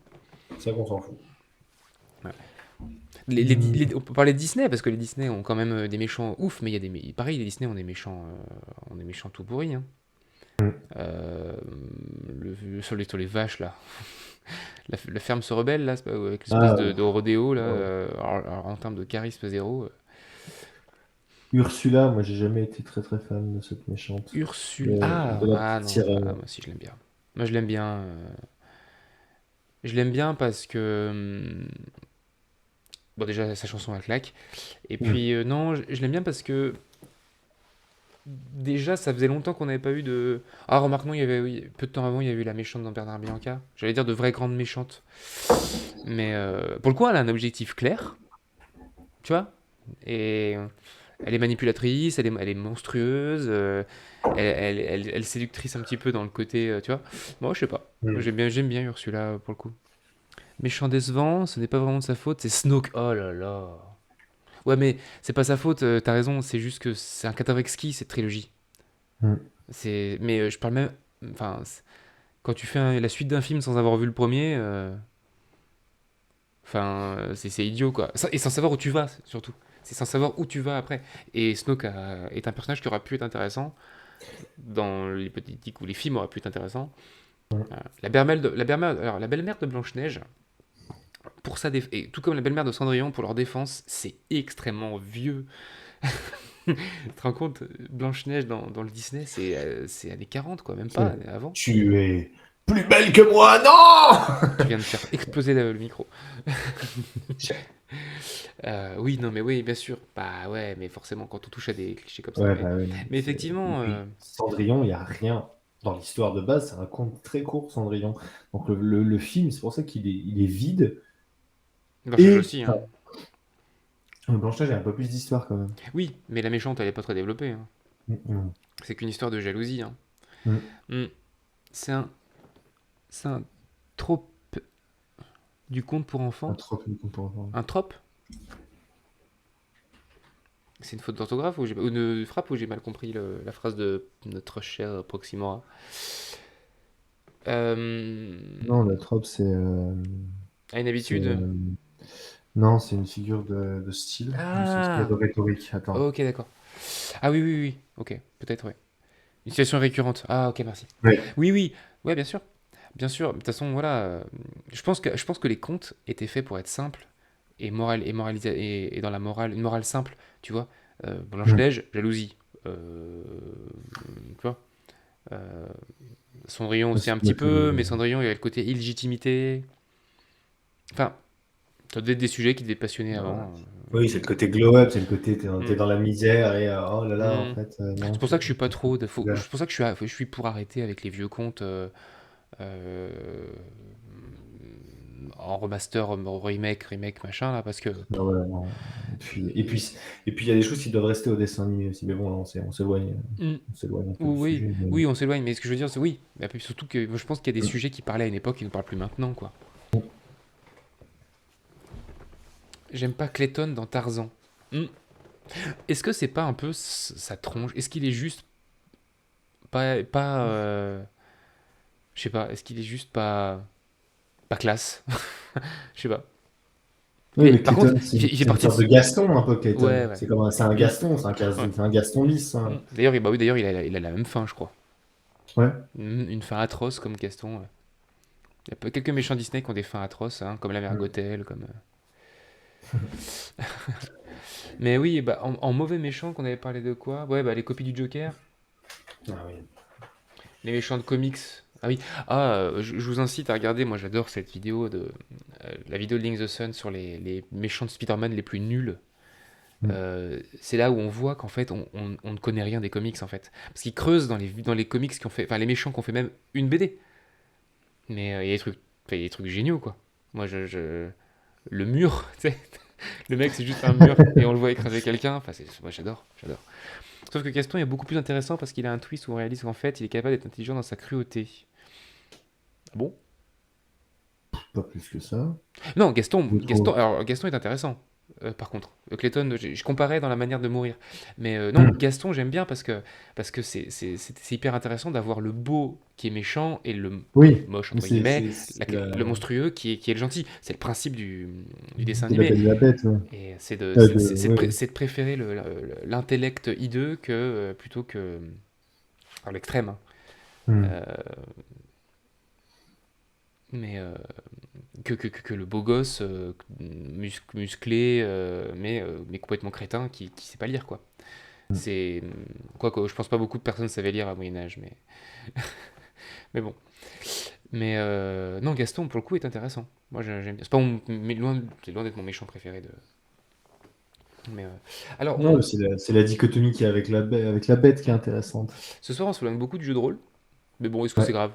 C'est vrai qu'on s'en fout. Ouais. Hum, On peut parler de Disney parce que les Disney ont quand même des méchants ouf, mais il y a pareil, les Disney ont des méchants tout pourris. Hein. hum. Euh, sur les vaches là, la ferme se rebelle là, c'est pas, avec l'espèce Ah, de rodéo là, ouais. alors, en termes de charisme zéro. Ursula, moi, j'ai jamais été très très fan de cette méchante. Ursule, De la petite non, sirène. moi aussi je l'aime bien. Moi je l'aime bien. Je l'aime bien parce que bon déjà sa chanson à claque. Et Hum. puis non, je l'aime bien parce que déjà ça faisait longtemps qu'on n'avait pas eu de. Ah remarque non, il y avait oui, peu de temps avant il y avait eu la méchante dans Bernard Bianca. J'allais dire de vraies grandes méchantes. Mais pour le coup elle a un objectif clair, tu vois. Et elle est manipulatrice, elle est monstrueuse, elle est séductrice un petit peu dans le côté, tu vois. Moi je sais pas. Moi, Hum. j'aime bien Ursula pour le coup. Méchant décevant, ce n'est pas vraiment de sa faute, c'est Snoke. Oh là là. Ouais, mais c'est pas sa faute, t'as raison, c'est juste que c'est un Katavrexki, cette trilogie. Hum. Mais je parle même. Enfin, quand tu fais la suite d'un film sans avoir vu le premier, enfin, c'est idiot quoi. Et sans savoir où tu vas, surtout. C'est sans savoir où tu vas après. Et Snoke est un personnage qui aura pu être intéressant dans l'hypothétique où les films auraient pu être intéressants. Hum. La belle-mère de Blanche-Neige, et tout comme la belle-mère de Cendrillon, pour leur défense, c'est extrêmement vieux. Tu te rends compte, Blanche-Neige dans le Disney, c'est années 40, quoi, même pas, Hum. avant. Tu es plus belle que moi, non! Tu viens de faire exploser le micro. Oui, non, mais oui, bien sûr. Bah ouais, mais forcément, quand on touche à des clichés comme ça. Ouais, Mais, bah oui. mais Et effectivement, puis, Cendrillon, il n'y a rien. Dans l'histoire de base, c'est un conte très court, Cendrillon. Donc le film, c'est pour ça qu'il est vide. Blanche-Neige Et aussi, enfin, hein. Blanche-Neige a un peu plus d'histoire quand même. Oui, mais la méchante, elle est pas très développée, hein. Mm, mm, C'est qu'une histoire de jalousie, hein. mm. Hmm. C'est un, c'est un trope du conte pour Un enfants. trop peu comparable. Un trope. C'est une faute d'orthographe ou une frappe ou j'ai mal compris la phrase de notre cher Proximora. Euh, Non, la trope, a une c'est, habitude. non, c'est une figure de style, c'est une figure Ah, de rhétorique. Attends. ok, d'accord. Ah oui, oui, oui, ok, peut-être, ouais. Une situation récurrente. Ah, ok, merci. Oui. Oui, oui, ouais, bien sûr. Bien sûr. De toute façon, voilà. Je pense que les contes étaient faits pour être simples et dans la morale, une morale simple, tu vois. Hmm. Blanche-Neige, jalousie. Tu vois. Euh, Cendrillon aussi un C'est moi petit que peu, mais Cendrillon, il y avait le côté illégitimité. Enfin, ça devait être des sujets qui devaient passionner Ouais. avant. Oui, c'est le côté glow-up, c'est le côté t'es Hmm. dans la misère et oh là là, en Hmm. fait, C'est non, pour ça que je suis pas trop. ouvert. C'est pour ça que je suis pour arrêter avec les vieux contes euh, en remaster, remake, machin là, parce que. Ah ouais, non. Et puis il y a des choses qui doivent rester au dessin animé aussi. Mais bon, là, Hmm. on s'éloigne un peu du Oui, sujet. oui, on s'éloigne, mais ce que je veux dire, c'est oui. Mais puis surtout que je pense qu'il y a des Hmm. sujets qui parlaient à une époque qui ne parlent plus maintenant, quoi. J'aime pas Clayton dans Tarzan. Hmm. Est-ce que c'est pas un peu sa tronche? Est-ce qu'il est juste pas, je sais pas, est-ce qu'il est juste pas classe? Je sais pas. Oui, Mais mais par contre, Clayton, il fait c'est une partie de. sorte de Gaston, un peu, Ouais, Clayton. ouais. C'est un Hmm. Gaston, Ouais. c'est un Gaston lisse, Hmm. hein. D'ailleurs, bah oui, d'ailleurs, il a la même fin, je crois. Ouais. Une fin atroce comme Gaston. Ouais. Il y a quelques méchants Disney qui ont des fins atroces, hein, comme la mère Hmm. Gothel, comme. Mais oui, bah, en mauvais méchant, qu'on avait parlé de quoi? Ouais, bah les copies du Joker, Ah oui. les méchants de comics. Ah oui, je vous incite à regarder, moi j'adore cette vidéo la vidéo de Link the Sun sur les méchants de Spider-Man les plus nuls. Hmm. C'est là où on voit qu'en fait on ne connaît rien des comics en fait. Parce qu'ils creusent dans les comics qui ont fait, enfin les méchants qui ont fait même une BD. Mais il y a des trucs, enfin, il y a des trucs géniaux quoi. Moi le mur, tu sais, le mec c'est juste un mur et on le voit écraser quelqu'un, enfin moi j'adore, j'adore. Sauf que Gaston est beaucoup plus intéressant parce qu'il a un twist où on réalise qu'en fait, il est capable d'être intelligent dans sa cruauté. Ah bon? Pas plus que ça. Non, Gaston, Je Gaston, trouve. alors Gaston est intéressant. Par contre, Clayton, je comparais dans la manière de mourir. Mais non, Hmm. Gaston, j'aime bien parce que c'est hyper intéressant d'avoir le beau qui est méchant et le Oui, moche, mais entre guillemets, c'est le monstrueux qui est le gentil. C'est le principe du dessin de la animé. Belle et la Bête. Ouais. Et Oui, oui. c'est de préférer l'intellect hideux plutôt que. Alors, l'extrême, hein. Hmm. Euh, mais que le beau gosse musclé mais complètement crétin qui sait pas lire quoi. Hmm. C'est quoi que je pense pas beaucoup de personnes savaient lire à Moyen Âge mais bon. Mais non, Gaston pour le coup est intéressant. Moi j'aime bien. C'est pas mais c'est loin d'être mon méchant préféré de. Mais alors Non, c'est la dichotomie qu'il y a avec la bête qui est intéressante. ce soir on se beaucoup du jeu de rôle. Mais bon, est-ce que c'est Ouais. grave?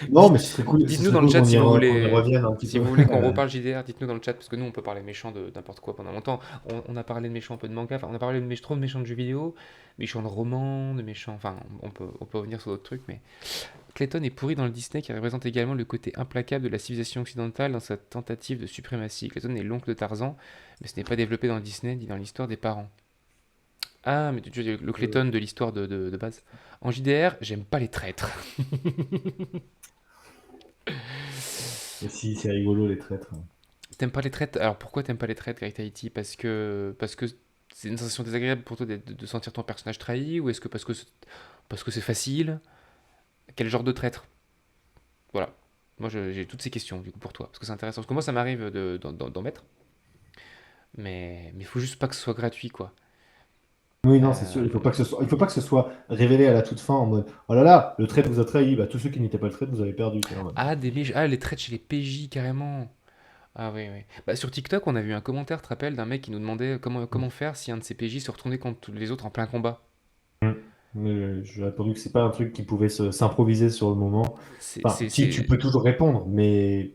Non, mais Dites, ce dites-nous serait dans le cool chat si vous qu'on y voulez, revienne un petit si peu. vous voulez qu'on reparle JDR, dites-nous dans le chat parce que nous on peut parler méchant de n'importe quoi pendant longtemps. On a parlé de méchants un peu de manga, enfin on a parlé de trop de méchants de jeux vidéo, méchants de romans, de méchants, enfin on peut revenir sur d'autres trucs, mais Clayton est pourri dans le Disney qui représente également le côté implacable de la civilisation occidentale dans sa tentative de suprématie. Clayton est l'oncle de Tarzan, mais ce n'est pas développé dans le Disney ni dans l'histoire des parents. Ah, mais tu veux dire le Clayton de l'histoire de base. En JDR, j'aime pas les traîtres. Et si, c'est rigolo, les traîtres. T'aimes pas les traites? Alors pourquoi t'aimes pas les traites avec Tahiti? Parce que c'est une sensation désagréable pour toi de sentir ton personnage trahi ou est-ce que parce que c'est facile? Quel genre de traître? Voilà. Moi j'ai toutes ces questions du coup pour toi parce que c'est intéressant parce que moi ça m'arrive d'en mettre mais il faut juste pas que ce soit gratuit quoi. Oui, non, c'est sûr. Euh, Il faut pas que ce soit révélé à la toute fin en mode oh là là, le traître vous a trahi. Bah, tous ceux qui n'étaient pas le traître, vous avez perdu. T'es en mode, les traites chez les PJ carrément. Ah oui, oui. Bah, sur TikTok, on a vu un commentaire, tu te rappelles, d'un mec qui nous demandait comment faire si un de ses PJ se retournait contre les autres en plein combat. Mais j'ai répondu que c'est pas un truc qui pouvait s'improviser sur le moment. C'est, Enfin, c'est, si tu c'est- peux toujours répondre, mais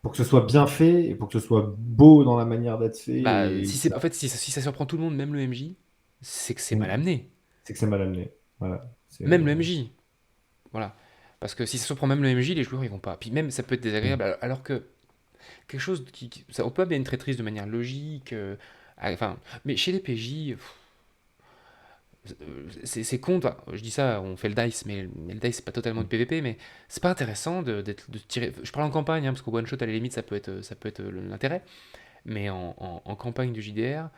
pour que ce soit bien fait et pour que ce soit beau dans la manière d'être fait, Bah, et si c'est, en fait, si ça surprend tout le monde, même le MJ, c'est que c'est mal amené. c'est que c'est mal amené. Voilà. Même le MJ, voilà. Parce que si ça surprend même le MJ, les joueurs ils vont pas. Puis même ça peut être désagréable, alors que quelque chose ça, on peut bien une traîtrise de manière logique. Enfin, mais chez les PJ, pff, c'est con, toi. Je dis ça, on fait le dice, mais le dice, c'est pas totalement du PVP, mais c'est pas intéressant de tirer. Je parle en campagne, hein, parce qu'au one shot, à la limite, ça peut être l'intérêt. Mais en campagne du JDR,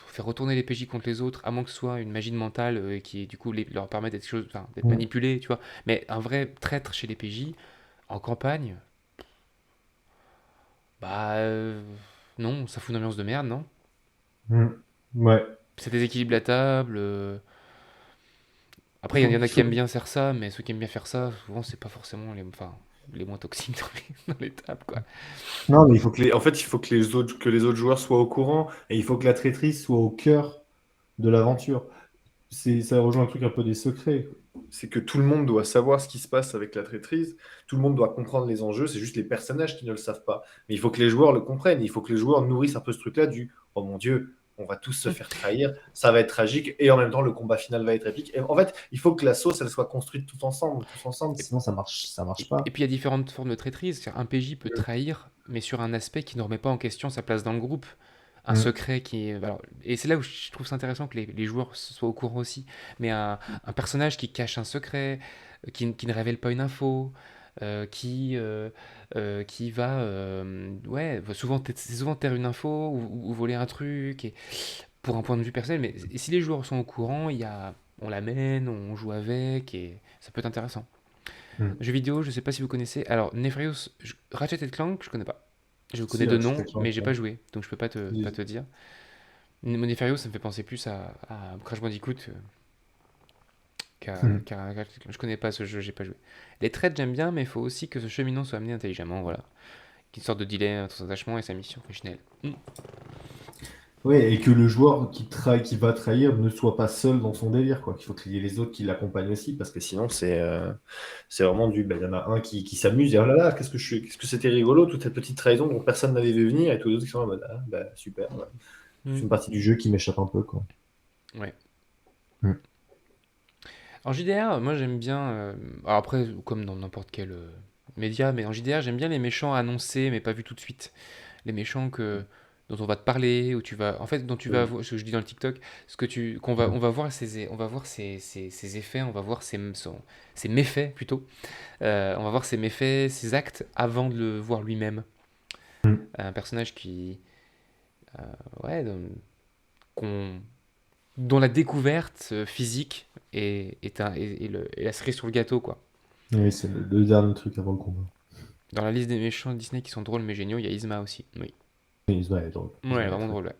faire retourner les PJ contre les autres, à moins que ce soit une magie de mental qui, du coup, leur permet d'être Mm. manipulés, tu vois. Mais un vrai traître chez les PJ, en campagne, bah. Non, ça fout une ambiance de merde, non? Mm. Ouais. Ça déséquilibre la table. Après, il y Faut, en a qui aiment faut- bien faire ça, mais ceux qui aiment bien faire ça, souvent, c'est pas forcément les moins toxiques dans les tables, quoi. Non, mais en fait, il faut que les autres joueurs soient au courant et il faut que la traîtrise soit au cœur de l'aventure. Ça rejoint un truc un peu des secrets. C'est que tout le monde doit savoir ce qui se passe avec la traîtrise, tout le monde doit comprendre les enjeux, c'est juste les personnages qui ne le savent pas. Mais il faut que les joueurs le comprennent, il faut que les joueurs nourrissent un peu ce truc-là du oh mon Dieu, on va tous se faire trahir, ça va être tragique, et en même temps le combat final va être épique. Et en fait, il faut que la sauce elle soit construite tous ensemble, Et, sinon ça marche pas. et puis, il y a différentes formes de traîtrise. C'est-à-dire, un PJ peut trahir, mais sur un aspect qui ne remet pas en question sa place dans le groupe. Un Mm. secret qui. Alors, et c'est là où je trouve ça intéressant que les joueurs soient au courant aussi. Mais un personnage qui cache un secret, qui ne révèle pas une info, qui va. Ouais, c'est souvent taire une info ou voler un truc. Et, pour un point de vue personnel, mais si les joueurs sont au courant, on l'amène, on joue avec, et ça peut être intéressant. Mm. Jeux vidéo, je sais pas si vous connaissez. Alors, Nefarious, Ratchet et Clank, je connais pas. Je connais Si, de Ratchet nom, et mais Clank, j'ai ouais. pas joué, donc je peux pas te dire. Nefarious, ça me fait penser plus à Crash Bandicoot Mm. qu'à Ratchet et Clank. Je connais pas ce jeu, j'ai pas joué. Les traites, j'aime bien, mais il faut aussi que ce cheminant soit amené intelligemment, voilà. Qu'il sorte de delay entre son attachement et sa mission originelle. Ouais, et que le joueur qui va trahir ne soit pas seul dans son délire, quoi. Qu'il faut qu'il y ait les autres qui l'accompagnent aussi, parce que sinon, c'est vraiment il y en a un qui s'amuse et oh là là, qu'est-ce que c'était rigolo, toute cette petite trahison dont personne n'avait vu venir, et tous les autres qui sont en mode ah, bah, super. Ouais. C'est Mm. une partie du jeu qui m'échappe un peu, quoi. Ouais. Mm. En JDR, moi j'aime bien. Alors après, comme dans n'importe quel média, mais en JDR, j'aime bien les méchants annoncés, mais pas vus tout de suite. Les méchants dont on va te parler, ou tu vas. En fait, dont tu vas Mm. avoir. Ce que je dis dans le TikTok, on va voir ses effets, on va voir ses méfaits plutôt. On va voir ses méfaits, ses actes avant de le voir lui-même. Mm. Un personnage ouais, qu'on dont la découverte physique est la cerise sur le gâteau, quoi. Oui, c'est le dernier truc avant le combat. Dans la liste des méchants Disney qui sont drôles mais géniaux, il y a Isma aussi. Oui. Mais ouais, elle est drôle. Ouais, Ils elle ont est l'air vraiment très- drôle, ouais.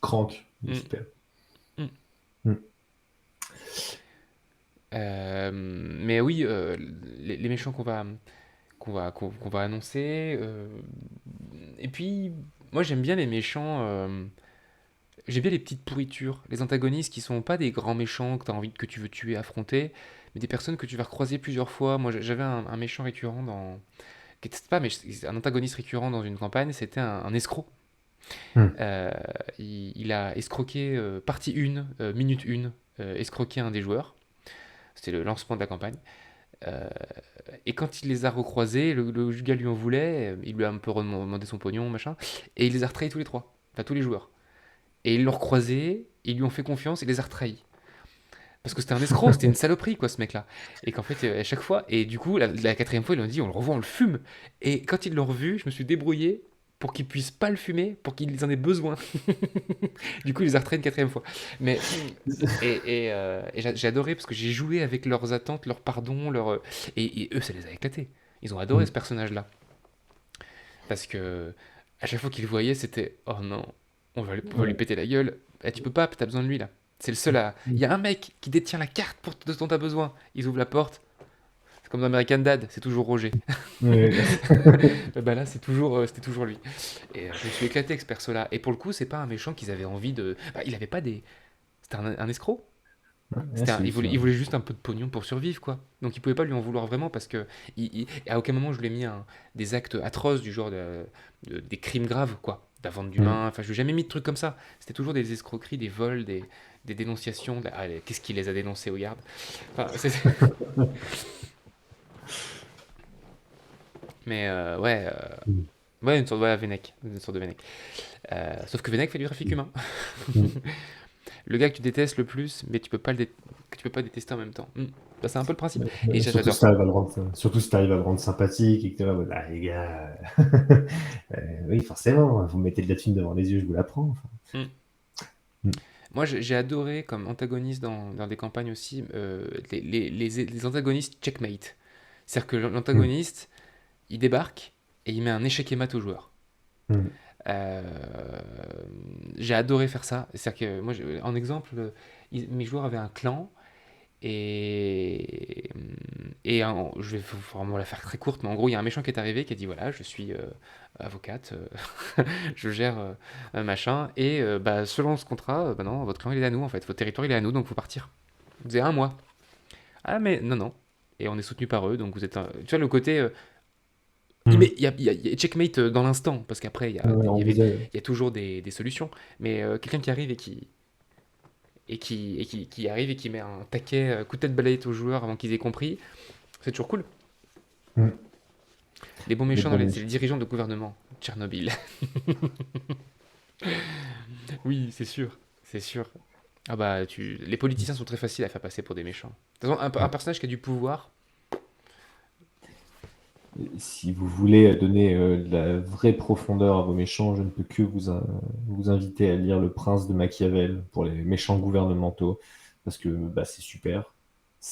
Crank, il est Mm, super. mm. Mm. Mais oui, les méchants qu'on va annoncer. Et puis, moi j'aime bien les méchants. J'aime bien les petites pourritures. Les antagonistes qui sont pas des grands méchants que tu veux tuer, affronter, mais des personnes que tu vas recroiser plusieurs fois. Moi j'avais un méchant récurrent qui était pas, mais un antagoniste récurrent dans une campagne, c'était un escroc. Mm. Euh, il a escroqué partie 1, minute 1, escroqué un des joueurs. C'était le lancement de la campagne. Euh, et quand il les a recroisés, le gars lui en voulait, il lui a un peu demandé son pognon, machin, et il les a retrahis tous les trois, enfin tous les joueurs. Et ils l'ont recroisé, ils lui ont fait confiance et les a retrahis. Parce que c'était un escroc, c'était une saloperie, quoi, ce mec-là. Et qu'en fait, à chaque fois, et du coup, la quatrième fois, ils l'ont dit, on le revoit, on le fume. Et quand ils l'ont revu, je me suis débrouillé pour qu'ils puissent pas le fumer, pour qu'ils en aient besoin. Du coup, ils les a retraités une quatrième fois. Mais, et j'ai adoré parce que j'ai joué avec leurs attentes, leurs pardons, et eux, ça les a éclatés. Ils ont adoré ce Mm. personnage-là. Parce que à chaque fois qu'ils le voyaient, c'était oh non, on va lui Ouais. péter la gueule. Eh, tu peux pas, t'as besoin de lui là. C'est le seul à. Il y a un mec qui détient la carte dont t'as besoin. Ils ouvrent la porte. C'est comme dans American Dad, c'est toujours Roger. Ouais. Bah là, c'était toujours lui. Et je me suis éclaté avec ce perso-là. Et pour le coup, c'est pas un méchant qu'ils avaient envie de. Bah, il avait pas des. C'était un escroc. Ouais, Il voulait juste un peu de pognon pour survivre, quoi. Donc il pouvait pas lui en vouloir vraiment parce que à aucun moment je lui ai mis des actes atroces du genre des crimes graves, quoi. De la vente Mm. d'humains, enfin je lui ai jamais mis de trucs comme ça. C'était toujours des escroqueries, des vols, des dénonciations. Qu'est-ce qui les a dénoncés aux gardes? Enfin, mais ouais, Mm. ouais, une sorte, ouais, Vennec, une sorte de Vennec. Sauf que Vennec fait du trafic humain. Mm. le gars que tu détestes le plus, mais que tu peux pas détester en même temps. Bah, c'est un peu le principe. Et Surtout j'adore si tu ça. arrives à le rendre, surtout si tu arrives à le rendre sympathique et que tu es là, ah, les gars, oui, forcément, vous mettez de la thune devant les yeux, je vous la prends. Enfin. Mm. Mm. Moi, j'ai adoré comme antagoniste dans des campagnes aussi les antagonistes checkmate. C'est-à-dire que Mm. l'antagoniste, il débarque et il met un échec et mat au joueur. Mm. Euh, j'ai adoré faire ça. C'est-à-dire que moi, en exemple, mes joueurs avaient un clan je vais vraiment la faire très courte, mais en gros, il y a un méchant qui est arrivé qui a dit voilà, je suis avocate, je gère un machin, et bah, selon ce contrat, bah non, votre clan il est à nous en fait, votre territoire il est à nous, donc faut partir. Vous avez un mois. Ah, mais non, non. Et on est soutenu par eux, donc vous êtes. Tu vois, le côté. Mm. Il y a checkmate dans l'instant, parce qu'après, Ouais, on vous aide. il y a toujours des solutions. Mais quelqu'un qui arrive qui arrive et qui met un taquet coup de tête balayette aux joueurs avant qu'ils aient compris, c'est toujours cool. Mm. Les bons Les méchants, bons c'est les méchants. dirigeants de gouvernement. Tchernobyl. Oui, c'est sûr. C'est sûr. Ah bah, les politiciens sont très faciles à faire passer pour des méchants. De toute façon, un personnage qui a du pouvoir. Si vous voulez donner de la vraie profondeur à vos méchants, je ne peux que vous inviter à lire Le Prince de Machiavel pour les méchants gouvernementaux, parce que bah, c'est super.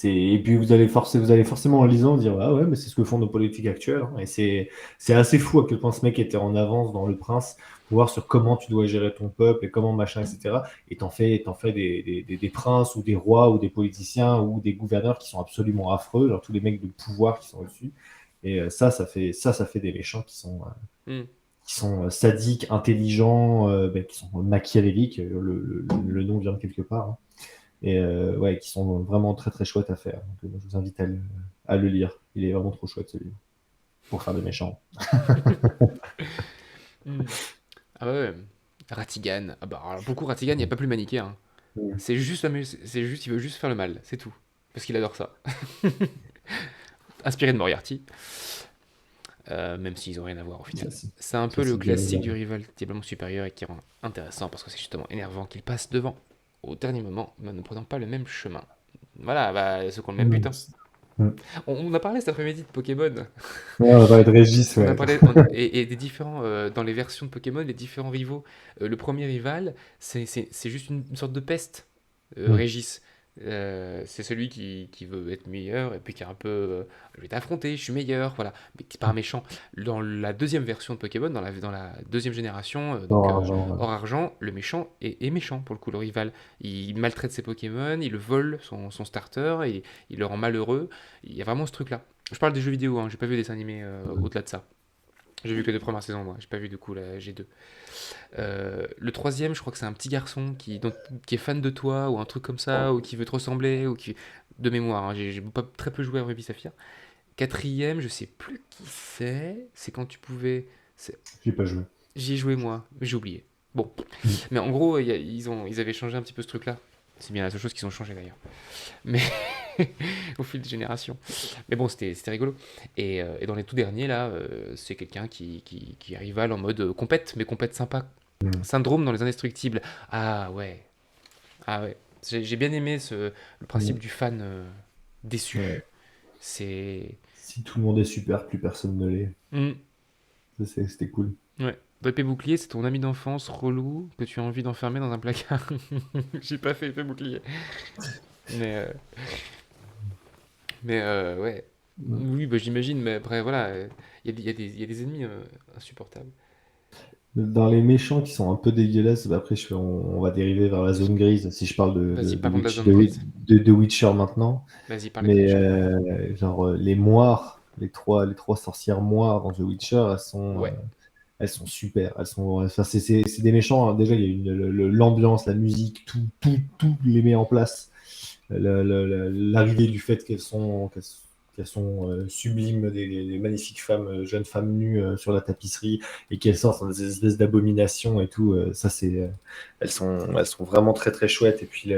Et puis vous allez forcément en lisant dire ah ouais, mais c'est ce que font nos politiques actuelles, hein. Et c'est assez fou à quel point ce mec était en avance dans Le Prince, pour voir sur comment tu dois gérer ton peuple et comment machin, etc. Et t'en fais des princes ou des rois ou des politiciens ou des gouverneurs qui sont absolument affreux, genre tous les mecs de pouvoir qui sont au-dessus. Et ça fait des méchants Hmm. qui sont sadiques, intelligents, qui sont machiavéliques. Le nom vient de quelque part, hein. Et ouais, qui sont vraiment très très chouettes à faire. Donc, je vous invite à le lire. Il est vraiment trop chouette ce livre pour faire des méchants. Hmm. Ah ouais, ouais. Ratigan. Ah bah, alors, pour le coup, Ratigan, il n'y a pas plus manichéen, hein. Mm. C'est juste, il veut juste faire le mal, c'est tout. Parce qu'il adore ça. Inspiré de Moriarty. Même s'ils ont rien à voir au final. C'est un peu Ça, le c'est bien classique évident. du rival diablement supérieur et qui rend intéressant parce que c'est justement énervant qu'il passe devant au dernier moment, mais ne prenant pas le même chemin. Voilà, bah, ceux qui ont le même but, Mm. hein. Mm. On a parlé cet après-midi de Pokémon. Ouais, on va parler de Régis, On a ouais. parlé et des différents dans les versions de Pokémon, les différents rivaux. Le premier rival, c'est juste une sorte de peste. Mm. Régis. C'est celui qui veut être meilleur et puis qui est un peu je vais t'affronter, je suis meilleur, voilà, mais qui est pas un méchant. Dans la deuxième version de Pokémon, dans la deuxième génération, Or, argent, ouais. hors argent, le méchant est méchant pour le coup, le rival. Il maltraite ses Pokémon, il le vole son starter, et il le rend malheureux. Il y a vraiment ce truc-là. Je parle des jeux vidéo, hein, j'ai pas vu des dessins animés Mm. au-delà de ça. J'ai vu que les deux premières saisons, moi. J'ai pas vu du coup la G2. Le troisième, je crois que c'est un petit garçon qui est fan de toi, ou un truc comme ça, ou qui veut te ressembler, ou qui... De mémoire, hein, j'ai très peu joué à Ruby Saphir. Quatrième, je sais plus qui c'est. C'est quand tu pouvais... J'ai pas joué. J'y ai joué moi, mais j'ai oublié. Bon. Mm. Mais en gros, ils avaient changé un petit peu ce truc-là. C'est bien la seule chose qu'ils ont changé d'ailleurs. Mais au fil des générations. Mais bon, c'était rigolo. Et dans les tout derniers, là, c'est quelqu'un qui rival en mode compète, mais compète sympa. Mm. Syndrome dans les Indestructibles. Ah ouais. Ah ouais. J'ai bien aimé le principe Mm. du fan Ouais. déçu. C'est. Si tout le monde est super, plus personne ne l'est. Hmm, C'était cool. ouais. Épée bouclier, c'est ton ami d'enfance relou que tu as envie d'enfermer dans un placard. J'ai pas fait épée bouclier. Mais, euh, mais ouais. Mm. Oui, bah, j'imagine, mais après, voilà, il y a des ennemis insupportables. Dans les méchants qui sont un peu dégueulasses, bah après on va dériver vers la zone grise si je parle Vas-y, parlons de la zone Wi- grise. de Witcher maintenant. Vas-y, parle de Mais Witcher. genre les moires, les trois sorcières moires dans The Witcher, Ouais. elles sont super. Enfin, c'est des méchants, hein. Déjà, il y a l'ambiance, la musique, tout les met en place. L'arrivée du fait qu'elles sont sublimes, des magnifiques femmes, jeunes femmes nues sur la tapisserie et qu'elles sortent dans des espèces d'abominations et tout. Elles sont vraiment très très chouettes. Et puis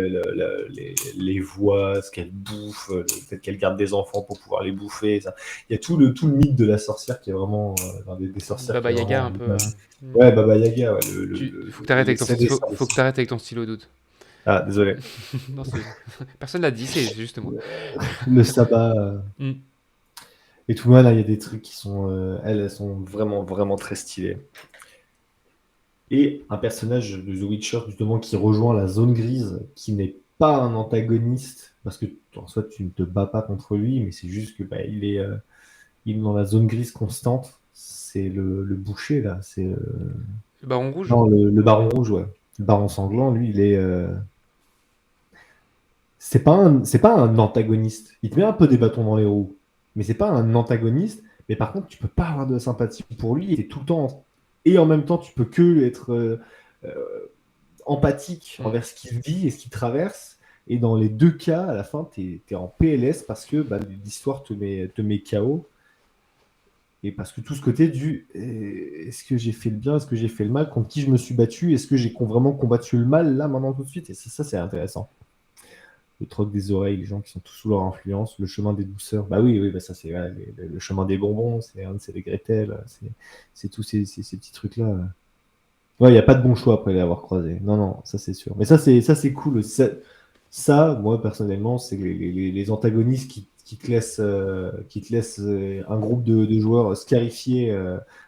les voix, ce qu'elles bouffent, le fait qu'elles gardent des enfants pour pouvoir les bouffer. Ça. Il y a tout le mythe de la sorcière qui est vraiment, des sorcières qui Baba est Yaga, vraiment. un peu. Ouais, Baba Yaga, ouais, Faut que t'arrêtes avec l'excès des faut que t'arrêtes avec ton stylo, doute. Ah, désolé. Non, personne l'a dit, c'est juste moi. Le sabbat. Mm. Et tout, là, il y a des trucs qui sont. Elles sont vraiment, vraiment très stylées. Et un personnage de The Witcher, justement, qui rejoint la zone grise, qui n'est pas un antagoniste, parce que en soi, tu ne te bats pas contre lui, mais c'est juste que bah, il est dans la zone grise constante. C'est le boucher, là. C'est Le Baron Rouge? non, le baron rouge, ouais. Le baron sanglant, lui, il est. C'est pas un antagoniste. Il te met un peu des bâtons dans les roues, mais c'est pas un antagoniste. Mais par contre, tu peux pas avoir de sympathie pour lui. Il est tout le temps. Et en même temps, tu peux que être euh, empathique Mm. envers ce qu'il vit et ce qu'il traverse. Et dans les deux cas, à la fin, tu es en PLS parce que bah, l'histoire te met KO. Et parce que tout ce côté du est-ce que j'ai fait le bien, est-ce que j'ai fait le mal, contre qui je me suis battu, est-ce que j'ai vraiment combattu le mal là, maintenant, tout de suite. Et ça c'est intéressant. Le troc des oreilles, les gens qui sont tous sous leur influence, le chemin des douceurs. Bah oui, oui, bah ça c'est ouais, le chemin des bonbons, c'est Hansel et Gretel, c'est tous ces petits trucs-là. Ouais, il n'y a pas de bon choix après les avoir croisés. Non, non, ça c'est sûr. Mais ça c'est cool. Moi personnellement, c'est les antagonistes qui te laissent un groupe de joueurs scarifiés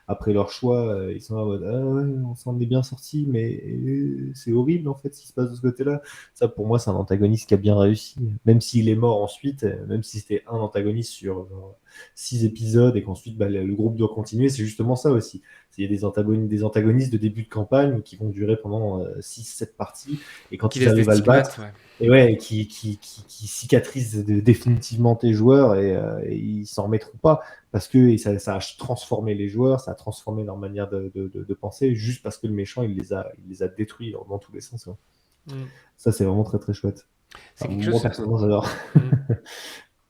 après leur choix. Ils sont là en mode ah ouais, on s'en est bien sorti, mais c'est horrible en fait ce qui se passe de ce côté-là. Ça pour moi, c'est un antagoniste qui a bien réussi. Même s'il est mort ensuite, même si c'était un antagoniste sur 6 épisodes et qu'ensuite bah, le groupe doit continuer, c'est justement ça aussi. Il y a des antagonistes de début de campagne qui vont durer pendant 6-7 parties. Et quand Qui ils laisse des arrivent à le stigmates, battre, ouais. et ouais, qui cicatrisent définitivement tes joueurs et ils s'en remettront pas parce que ça a transformé les joueurs, ça a transformé leur manière de penser juste parce que le méchant il les a détruits dans tous les sens, hein. Mm. Ça, c'est vraiment très très chouette. C'est Enfin, quelque moi, chose. personnellement, j'adore. Mm.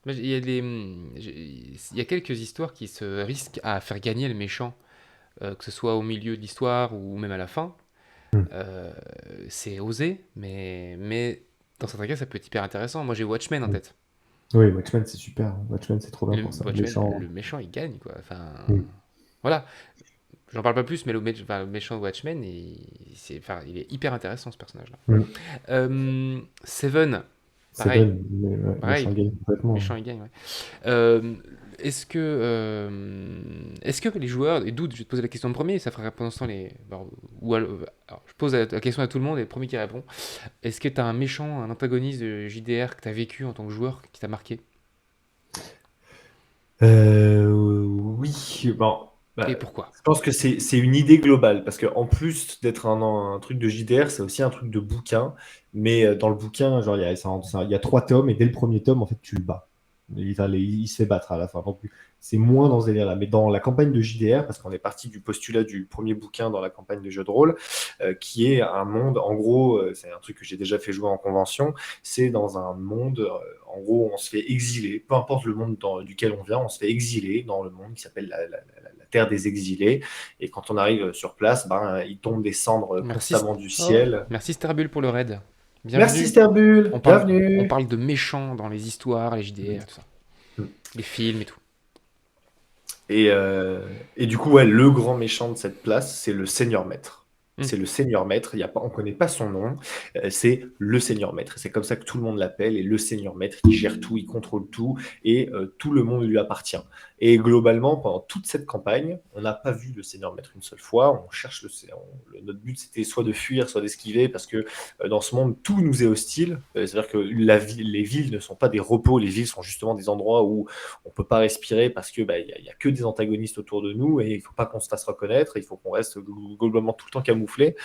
Il y a il y a quelques histoires qui se risquent à faire gagner le méchant, que ce soit au milieu de l'histoire ou même à la fin. Euh, c'est osé, mais dans certains cas, ça peut être hyper intéressant. Moi, j'ai Watchmen en tête. Oui, Watchmen, c'est super. Watchmen, c'est trop bien Et pour ça. Watchmen, Méchant. le méchant, il gagne, quoi. Enfin, Mm. voilà. J'en parle pas plus, mais le méchant de Watchmen, il est hyper intéressant, ce personnage-là. Mm. Seven, pareil. Seven, ouais, Pareil, méchant game complètement. méchant, il gagne, ouais. Euh, est-ce que les joueurs, et doute, je vais te poser la question en premier, ça fera pendant ce temps les. Alors, je pose la question à tout le monde et le premier qui répond. Est-ce que tu as un méchant, un antagoniste de JDR que tu as vécu en tant que joueur qui t'a marqué? Oui, bon, Et bah, pourquoi? je pense que c'est une idée globale, parce qu'en plus d'être un truc de JDR, c'est aussi un truc de bouquin, mais dans le bouquin, genre, il y a 3 tomes, et dès le premier tome, en fait, tu le bats. Il se fait battre à la fin. Donc, c'est moins dans ce délire-là. Mais dans la campagne de JDR, parce qu'on est parti du postulat du premier bouquin dans la campagne de jeu de rôle, qui est un monde, en gros, c'est un truc que j'ai déjà fait jouer en convention, c'est dans un monde, en gros, on se fait exiler, peu importe le monde duquel on vient, on se fait exiler dans le monde qui s'appelle la Terre des Exilés. Et quand on arrive sur place, ben, il tombe des cendres Merci, constamment du oh, ciel. merci Sterbule pour le raid. Merci Bienvenue. Sterbule, On bienvenue. parle de méchants dans les histoires, les JDR, tout ça. Les films et tout. Et du coup, ouais, le grand méchant de cette place, c'est le Seigneur Maître. Hmm. C'est le Seigneur Maître. On ne connaît pas son nom. C'est le Seigneur Maître. C'est comme ça que tout le monde l'appelle. Et le Seigneur Maître, il gère tout, il contrôle tout. Et tout le monde lui appartient. Et globalement, pendant toute cette campagne, on n'a pas vu le Seigneur Maître une seule fois. On cherche notre but, c'était soit de fuir, soit d'esquiver. Parce que dans ce monde, tout nous est hostile. C'est-à-dire que les villes ne sont pas des repos. Les villes sont justement des endroits où on peut pas respirer parce que y a que des antagonistes autour de nous et il faut pas qu'on se fasse reconnaître, il faut qu'on reste globalement tout le temps camouflé.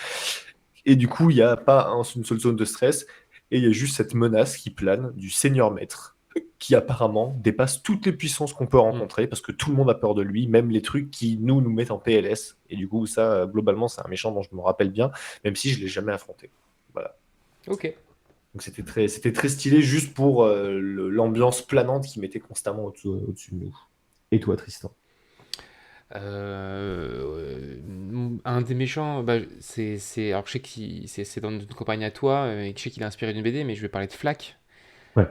Et du coup, il n'y a pas une seule zone de stress et il y a juste cette menace qui plane du Seigneur Maître qui apparemment dépasse toutes les puissances qu'on peut Hmm. rencontrer parce que tout le monde a peur de lui, même les trucs qui nous mettent en PLS. Et du coup, ça, globalement, c'est un méchant dont je me rappelle bien, même si je l'ai jamais affronté. Voilà. Ok. Donc c'était très stylé juste pour l'ambiance planante qui mettait constamment au-dessus de nous. Et toi, Tristan? Un des méchants, bah, alors je sais que c'est dans une campagne à toi, et que je sais qu'il a inspiré d'une BD, mais je vais parler de Flack, Ouais.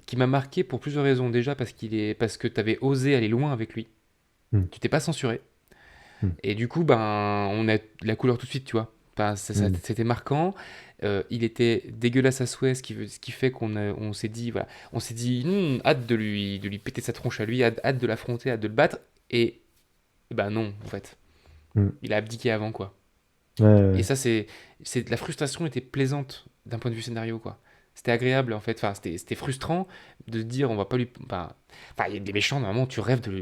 qui m'a marqué pour plusieurs raisons. Déjà parce que tu avais osé aller loin avec lui, Mm. tu t'es pas censuré, Mm. et du coup, ben, on a la couleur tout de suite, tu vois. Enfin, Hmm. c'était marquant. Il était dégueulasse à souhait, ce qui fait on s'est dit, voilà, on s'est dit, hâte de lui péter sa tronche à lui, hâte de l'affronter, hâte de le battre. Et bah non, en fait. Hmm. Il a abdiqué avant, quoi. Ouais, Et ouais. ça, la frustration était plaisante d'un point de vue scénario, quoi. C'était agréable, en fait. Enfin, c'était frustrant de se dire, on va pas lui. Enfin, il y a des méchants, normalement, tu rêves de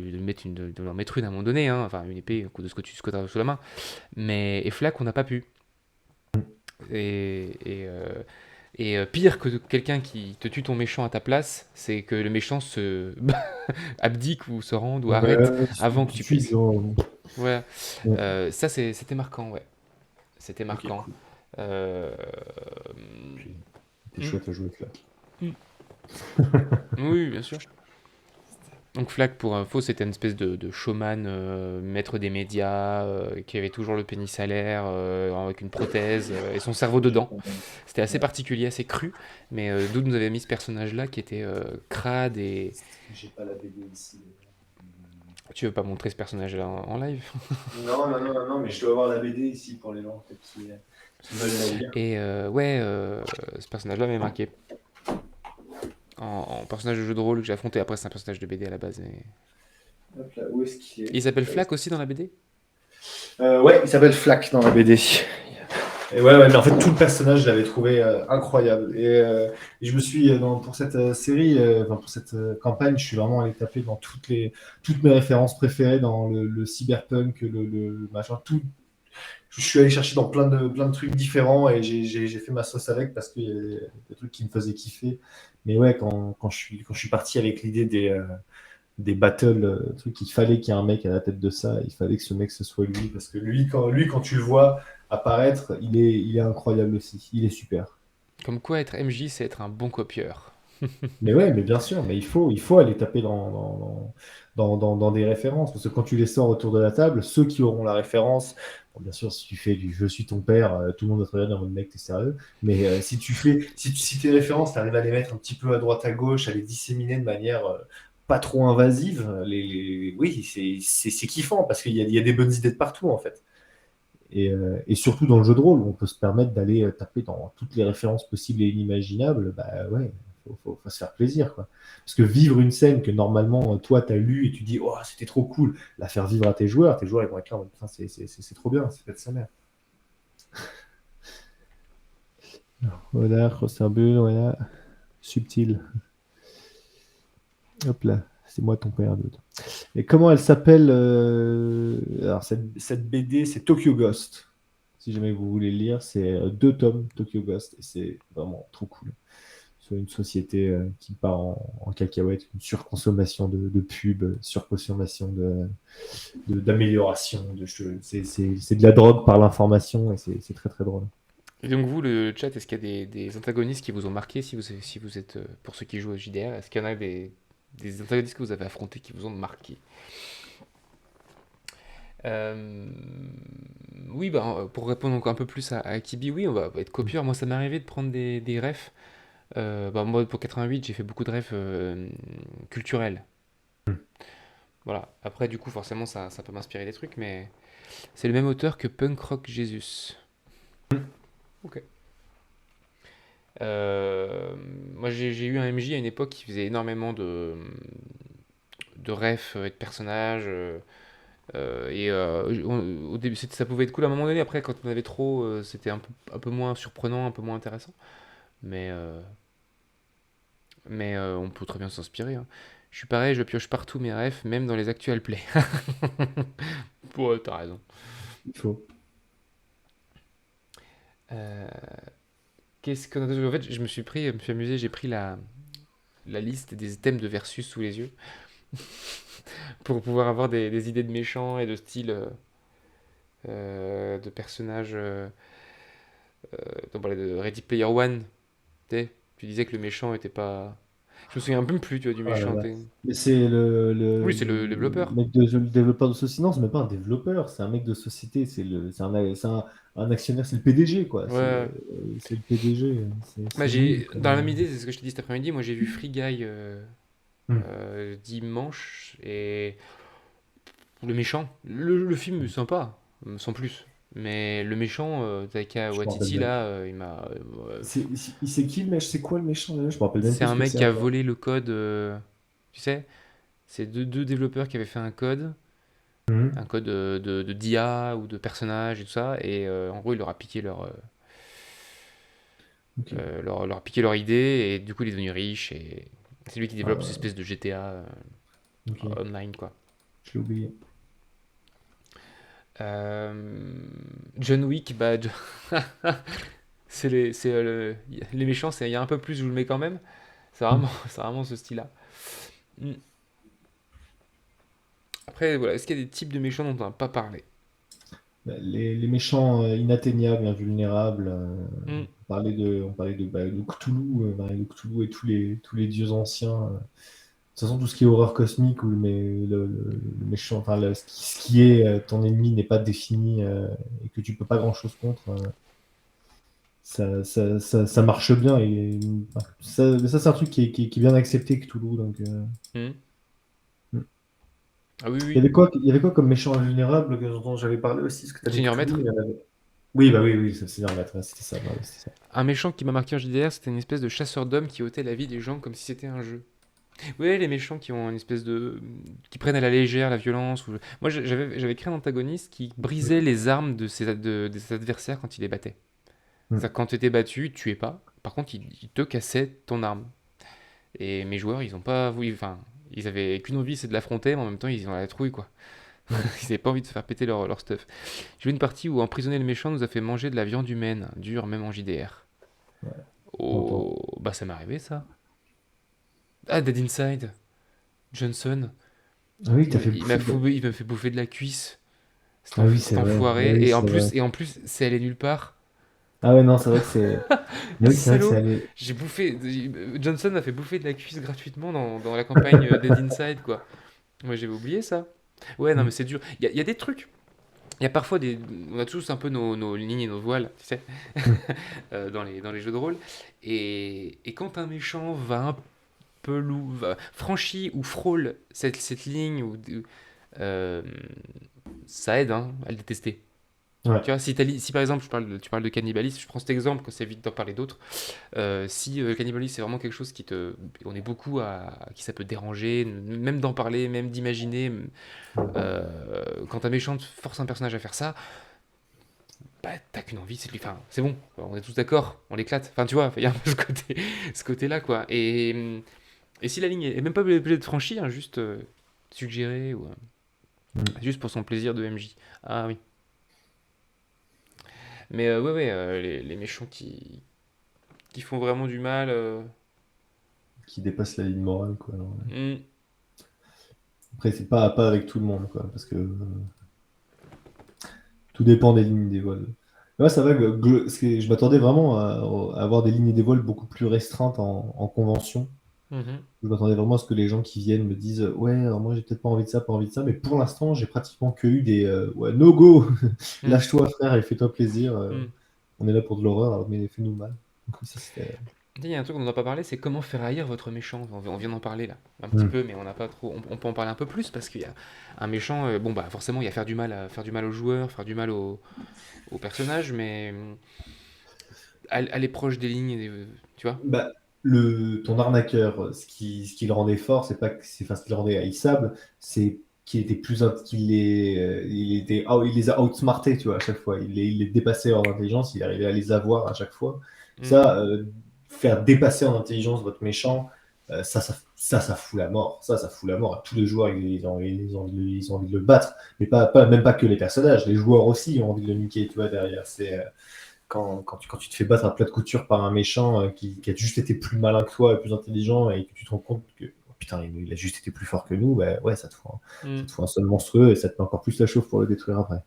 leur mettre une à un moment donné, hein. Enfin, une épée, de ce que tu as sous la main. Et Flack, on n'a pas pu. Et, et, euh, pire que quelqu'un qui te tue ton méchant à ta place, c'est que le méchant se abdique ou se rende ou Ouais, arrête ouais, avant que tu tu tues, puisses. genre. Ouais, Ouais. ça c'était marquant, ouais. C'était Ok, marquant. cool. Euh, Puis, c'était hmm, chouette à jouer avec là. hmm. Oui, bien sûr. Donc Flack, pour info, c'était une espèce de showman, maître des médias, qui avait toujours le pénis à l'air, avec une prothèse, et son cerveau J'ai dedans. pas mal. C'était assez Ouais. particulier, assez cru, mais d'où nous avait mis ce personnage-là qui était crade et... J'ai pas la BD ici. Tu veux pas montrer ce personnage-là en live? Non, non, non, non, non, mais je dois avoir la BD ici pour les gens peut-être qui veulent la lire. Et ouais, ce personnage-là m'avait marqué. En personnage de jeu de rôle que j'ai affronté, après c'est un personnage de BD à la base. Hop là, où est-ce qu'il est? Il s'appelle Flack aussi dans la BD? Ouais, il s'appelle Flack dans la BD. Et ouais, ouais, mais en fait, tout le personnage, je l'avais trouvé incroyable. Et je me suis, pour cette série, enfin, pour cette campagne, je suis vraiment allé taper dans toutes mes références préférées dans le cyberpunk, le machin, tout. Je suis allé chercher dans plein de trucs différents et j'ai fait ma sauce avec parce qu'il y a des trucs qui me faisaient kiffer. Mais ouais, quand je suis parti avec l'idée des battles, trucs, il fallait qu'il y ait un mec à la tête de ça, il fallait que ce mec ce soit lui, parce que quand tu le vois apparaître, il est incroyable aussi, il est super. Comme quoi être MJ, c'est être un bon copieur. Mais ouais, mais bien sûr, mais il faut aller taper dans des références, parce que quand tu les sors autour de la table, ceux qui auront la référence, bon, bien sûr, si tu fais du Je suis ton père, tout le monde va te regarder en mode mec, t'es sérieux, mais si tes références, tu arrives à les mettre un petit peu à droite à gauche, à les disséminer de manière pas trop invasive, oui, c'est kiffant, parce qu'il y a des bonnes idées de partout, en fait. Et surtout dans le jeu de rôle, où on peut se permettre d'aller taper dans toutes les références possibles et inimaginables, bah ouais, faut se faire plaisir, quoi. Parce que vivre une scène que normalement, toi, t'as lu et tu dis, oh, c'était trop cool, la faire vivre à tes joueurs, ils vont être là, en mode, putain, c'est trop bien, c'est pas de sa mère. Voilà, Crosserbull, voilà, subtil. Hop là, c'est moi ton père, dude. Et comment elle s'appelle Alors, cette BD, c'est Tokyo Ghost. Si jamais vous voulez le lire, c'est 2 tomes Tokyo Ghost et c'est vraiment trop cool. Sur une société qui part en cacahuète, une surconsommation de pubs, surconsommation d'amélioration. C'est de la drogue par l'information et c'est très très drôle. Et donc vous, le chat, est-ce qu'il y a des antagonistes qui vous ont marqué si vous êtes, pour ceux qui jouent au JDR, est-ce qu'il y en a des antagonistes que vous avez affrontés qui vous ont marqué? Euh, oui, bah, pour répondre encore un peu plus à Kibi, oui, on va être copieur. Moi, ça m'est arrivé de prendre des refs. Bah, moi, pour 88, j'ai fait beaucoup de refs culturels. Voilà. Après, du coup, forcément, ça peut m'inspirer des trucs, mais c'est le même auteur que Punk Rock Jesus. Ok. Moi, j'ai eu un MJ à une époque qui faisait énormément de refs et de personnages. Au début, ça pouvait être cool à un moment donné. Après, quand on avait trop, c'était un peu moins surprenant, un peu moins intéressant. Mais, euh, mais on peut très bien s'inspirer, hein. Je suis pareil, je pioche partout mes refs, même dans les actual plays. Ouais, t'as raison. Il faut. Euh, Qu'est-ce que... En fait, je me suis amusé, j'ai pris la liste des thèmes de Versus sous les yeux pour pouvoir avoir des idées de méchants et de style de personnages. On parlait de Ready Player One. Tu disais que le méchant était pas. Je me souviens même plus, tu vois, du Ah là méchant. là. Mais c'est Oui, c'est le développeur. mec le développeur de société. Non, c'est même pas un développeur, c'est un mec de société. C'est un actionnaire, c'est le PDG, quoi. Ouais. C'est le PDG. Bah, C'est lui, quoi. dans la même idée, c'est ce que je t'ai dit cet après-midi. Moi, j'ai vu Free Guy Hmm. dimanche et le méchant. Le film est sympa, sans plus. Mais le méchant, Taika Je me rappelle Waititi, même là, plus. il m'a. C'est qui le mec? C'est quoi le méchant déjà? Je me rappelle même C'est plus un ce que mec c'est qui a encore. volé le code. Tu sais, c'est deux développeurs qui avaient fait un Mhm. code de d'IA ou de personnage et tout ça. Et en gros, il leur a piqué Ok. leur a piqué leur idée. Et du coup, il est devenu riche. Et c'est lui qui développe cette Ah, espèce de GTA ok. online, quoi. Je l'ai oublié. Euh, John Wick, bah, les méchants, il y a un peu plus, je vous le mets quand même. C'est vraiment, c'est vraiment ce style-là. Mm. Après, voilà, est-ce qu'il y a des types de méchants dont on n'a pas parlé? Bah, les méchants inatteignables, invulnérables. Mm. On parlait de Cthulhu, de Cthulhu et tous les dieux anciens. De toute façon, tout ce qui est horreur cosmique ou le méchant, enfin, ce qui est ton ennemi n'est pas défini et que tu peux pas grand-chose contre, ça marche bien. Et ça c'est un truc qui est bien accepté, Cthulhu. Donc, Mm. Ah oui, il y oui. avait quoi, il y avait quoi comme méchant invulnérable dont j'avais parlé aussi? Parce que tu avais Seigneur Cthulhu, mais Maître. il y en avait. Oui, bah oui, c'est Seigneur Maître, ouais, c'était ça. Bah oui, c'était ça. Un méchant qui m'a marqué en JDR, c'était une espèce de chasseur d'hommes qui ôtait la vie des gens comme si c'était un jeu. Oui, les méchants qui ont une espèce de. Qui prennent à la légère la violence. Moi, j'avais créé un antagoniste qui brisait les armes de ses adversaires quand il les battait. Mm. C'est-à-dire que quand tu étais battu, il te tuait pas. Par contre, il te cassait ton arme. Et mes joueurs, ils ont pas voulu. Enfin, ils avaient qu'une envie, c'est de l'affronter, mais en même temps, ils ont la trouille, quoi. Mm. Ils avaient pas envie de se faire péter leur stuff. J'ai vu une partie où emprisonner le méchant nous a fait manger de la viande humaine, dur même en JDR. Ouais, j'entends. Oh, bah ça m'est arrivé ça. Ah, Dead Inside, Johnson, Ah oui, t'as fait bouffer. il m'a fait bouffer de la cuisse. Ah oui, Cet c'est vrai. Ah enfoiré. oui, c'est vrai. Et en plus, c'est allé nulle part. Ah ouais, non, c'est vrai que c'est. Ah oui, c'est vrai que c'est Salaud. allé. J'ai bouffé. Johnson m'a fait bouffer de la cuisse gratuitement dans la campagne Dead Inside, quoi. Moi, j'avais oublié ça. Ouais, non, mais Mm. c'est dur. Il y a des trucs. Il y a parfois des. On a tous un peu nos lignes et nos voiles, tu sais, Mm. dans les jeux de rôle. Et quand un méchant va un peu franchit ou frôle cette ligne, euh, ça aide hein, à le détester. Ouais. Tu vois, si par exemple tu parles de cannibalisme, je prends cet exemple quand c'est vite d'en parler d'autres. Si le cannibalisme c'est vraiment quelque chose qui te. On est beaucoup à qui ça peut déranger, même d'en parler, même d'imaginer. Quand un méchant force un personnage à faire ça, bah t'as qu'une envie, c'est de lui. Enfin, c'est bon, on est tous d'accord, on l'éclate. Enfin, tu vois, il y a un peu ce côté-là, quoi. Et si la ligne est même pas obligée de franchir, hein, juste suggérée ou Mm. juste pour son plaisir de MJ. Ah oui. Mais ouais, ouais, les méchants qui font vraiment du mal. Qui dépasse la ligne morale, quoi. Alors, ouais. Hmm, Après, c'est pas avec tout le monde, quoi, parce que tout dépend des lignes des vols. Ouais, ça va. Je m'attendais vraiment à avoir des lignes des vols beaucoup plus restreintes en convention. mhm, Je m'attendais vraiment à ce que les gens qui viennent me disent ouais, alors moi j'ai peut-être pas envie de ça, pas envie de ça, mais pour l'instant j'ai pratiquement que eu des ouais, no go, hmm, lâche-toi frère et fais-toi plaisir, hmm. on est là pour de l'horreur, mais fais-nous mal. Donc ça c'était. Il y a un truc qu'on n'a pas parlé, c'est comment faire haïr votre méchant. On vient d'en parler là, un petit Hmm. peu, mais on n'a pas trop. On peut en parler un peu plus parce qu'il y a un méchant. Bon bah forcément, il y a faire du mal aux joueurs, faire du mal aux personnages, mais aller proche des lignes, tu vois. Bah, ton arnaqueur, ce qui le rendait fort, c'est pas que enfin, ce qui le rendait haïssable, c'est qu'il était il les a outsmartés, tu vois, à chaque fois. Il les dépassait en intelligence, il arrivait à les avoir à chaque fois. Hmm, Ça, faire dépasser en intelligence votre méchant, ça fout la mort. Ça fout la mort à tous les joueurs. Ils ont envie de le battre. Mais même pas que les personnages, les joueurs aussi ont envie de le niquer, tu vois, derrière. Quand tu te fais battre à plat de couture par un méchant qui a juste été plus malin que toi et plus intelligent et que tu te rends compte que oh, putain, il a juste été plus fort que nous, bah, ouais, ça hmm. te fout un seul monstrueux et ça te met encore plus la chauffe pour le détruire après.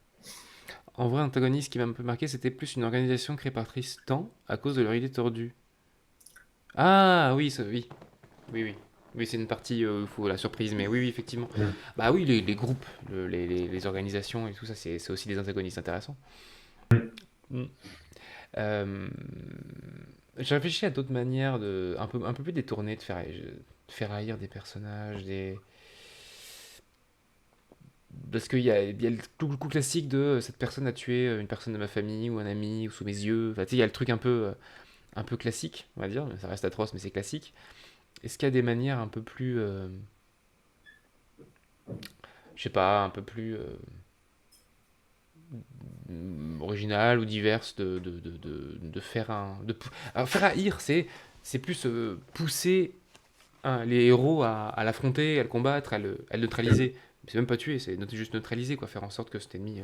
En vrai, l'antagoniste qui m'a un peu marqué, c'était plus une organisation créée par Tristan à cause de leur idée tordue. Ah oui, oui, oui, oui. Oui, c'est une partie où il faut la surprise, mais oui, oui, effectivement. Mm. Bah oui, les groupes, les organisations et tout ça, c'est aussi des antagonistes intéressants. Mm. Euh, j'ai réfléchi à d'autres manières un peu plus détournées de faire haïr des personnages, Parce qu'il y a le coup classique de cette personne a tué une personne de ma famille ou un ami ou sous mes yeux. Enfin, tu sais, il y a le truc un peu classique, on va dire. Ça reste atroce, mais c'est classique. Est-ce qu'il y a des manières un peu plus, je sais pas, un peu plus originales ou diverses de faire alors, faire haïr, c'est plus pousser les héros à l'affronter, à le combattre, à le neutraliser. C'est même pas tuer, c'est juste neutraliser, quoi. Faire en sorte que cet ennemi.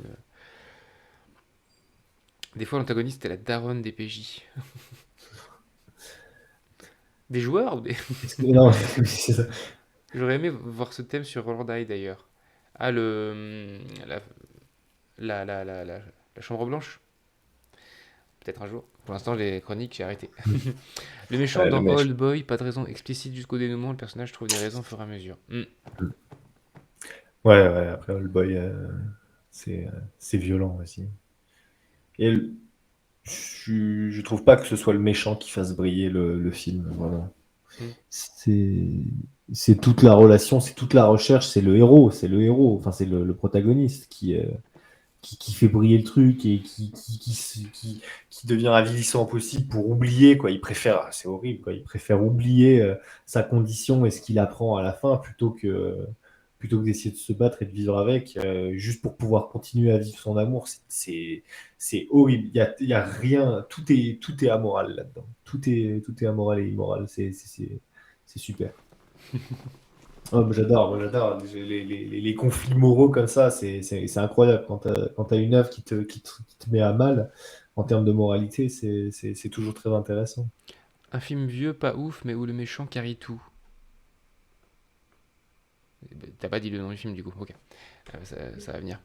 Des fois, l'antagoniste est la daronne des PJ. Des joueurs ou des. Non, oui, c'est ça. J'aurais aimé voir ce thème sur Roland Die d'ailleurs. Ah, la Chambre Blanche. Peut-être un jour. Pour l'instant, les chroniques, j'ai arrêté. Le méchant Ouais, le dans mèche. Old Boy, pas de raison explicite jusqu'au dénouement, le personnage trouve des raisons au fur et à mesure. Ouais, ouais, après Oldboy, c'est violent aussi. Et je trouve pas que ce soit le méchant qui fasse briller le film, vraiment. Mm. C'est c'est toute la relation, c'est toute la recherche, c'est le héros, enfin c'est le protagoniste qui fait briller le truc et qui devient avilissant possible pour oublier, quoi. Il préfère, c'est horrible, quoi. Il préfère oublier sa condition et ce qu'il apprend à la fin plutôt que d'essayer de se battre et de vivre avec, juste pour pouvoir continuer à vivre son amour. C'est horrible. Il y a rien, tout est amoral là-dedans. Tout est amoral et immoral. C'est super. Oh, moi, j'adore. Les conflits moraux comme ça, c'est incroyable. Quand t'as une œuvre qui te met à mal en termes de moralité, c'est toujours très intéressant. Un film vieux, pas ouf, mais où le méchant carry tout. T'as pas dit le nom du film du coup, ok. Ça va venir.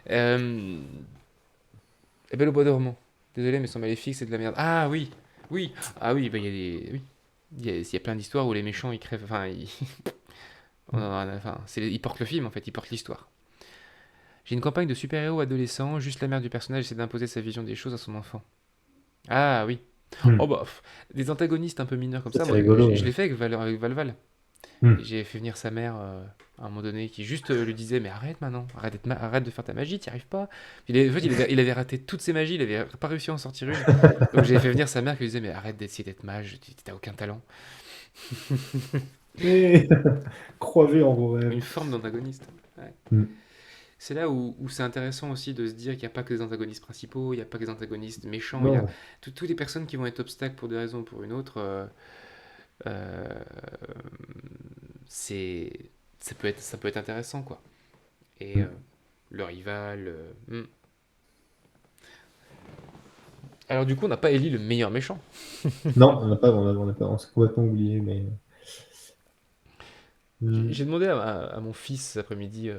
Euh... La Belle au bois dormant. Désolé, mais son maléfique, c'est de la merde. Ah oui, oui, ah oui, bah, il y a des. Oui. Il y a plein d'histoires où les méchants ils crèvent. Enfin, ils portent le film en fait, ils portent l'histoire. J'ai une campagne de super-héros adolescents, juste la mère du personnage essaie d'imposer sa vision des choses à son enfant. Ah oui. Oh Hmm. bah, des antagonistes un peu mineurs comme Ça, ça, c'est moi rigolo. je Ouais. l'ai fait avec Valval. Hmm. J'ai fait venir sa mère à un moment donné qui juste lui disait mais arrête maintenant, arrête de faire ta magie, t'y arrives pas. En fait il avait raté toutes ses magies, il avait pas réussi à en sortir une. Donc j'ai fait venir sa mère qui lui disait mais arrête d'essayer d'être mage, t'as aucun talent. Et croyez en vos Une rêves. forme d'antagoniste. Ouais. Hmm. C'est là où c'est intéressant aussi de se dire qu'il n'y a pas que des antagonistes principaux, il n'y a pas que des antagonistes méchants, il y a Non. toutes les personnes qui vont être obstacles pour des raisons ou pour une autre. Euh, c'est ça peut être intéressant quoi. Et Hmm. le rival. Alors du coup on n'a pas élu le meilleur méchant. Non, on s'est complètement oublié, mais. Hmm. J'ai demandé à mon fils cet après-midi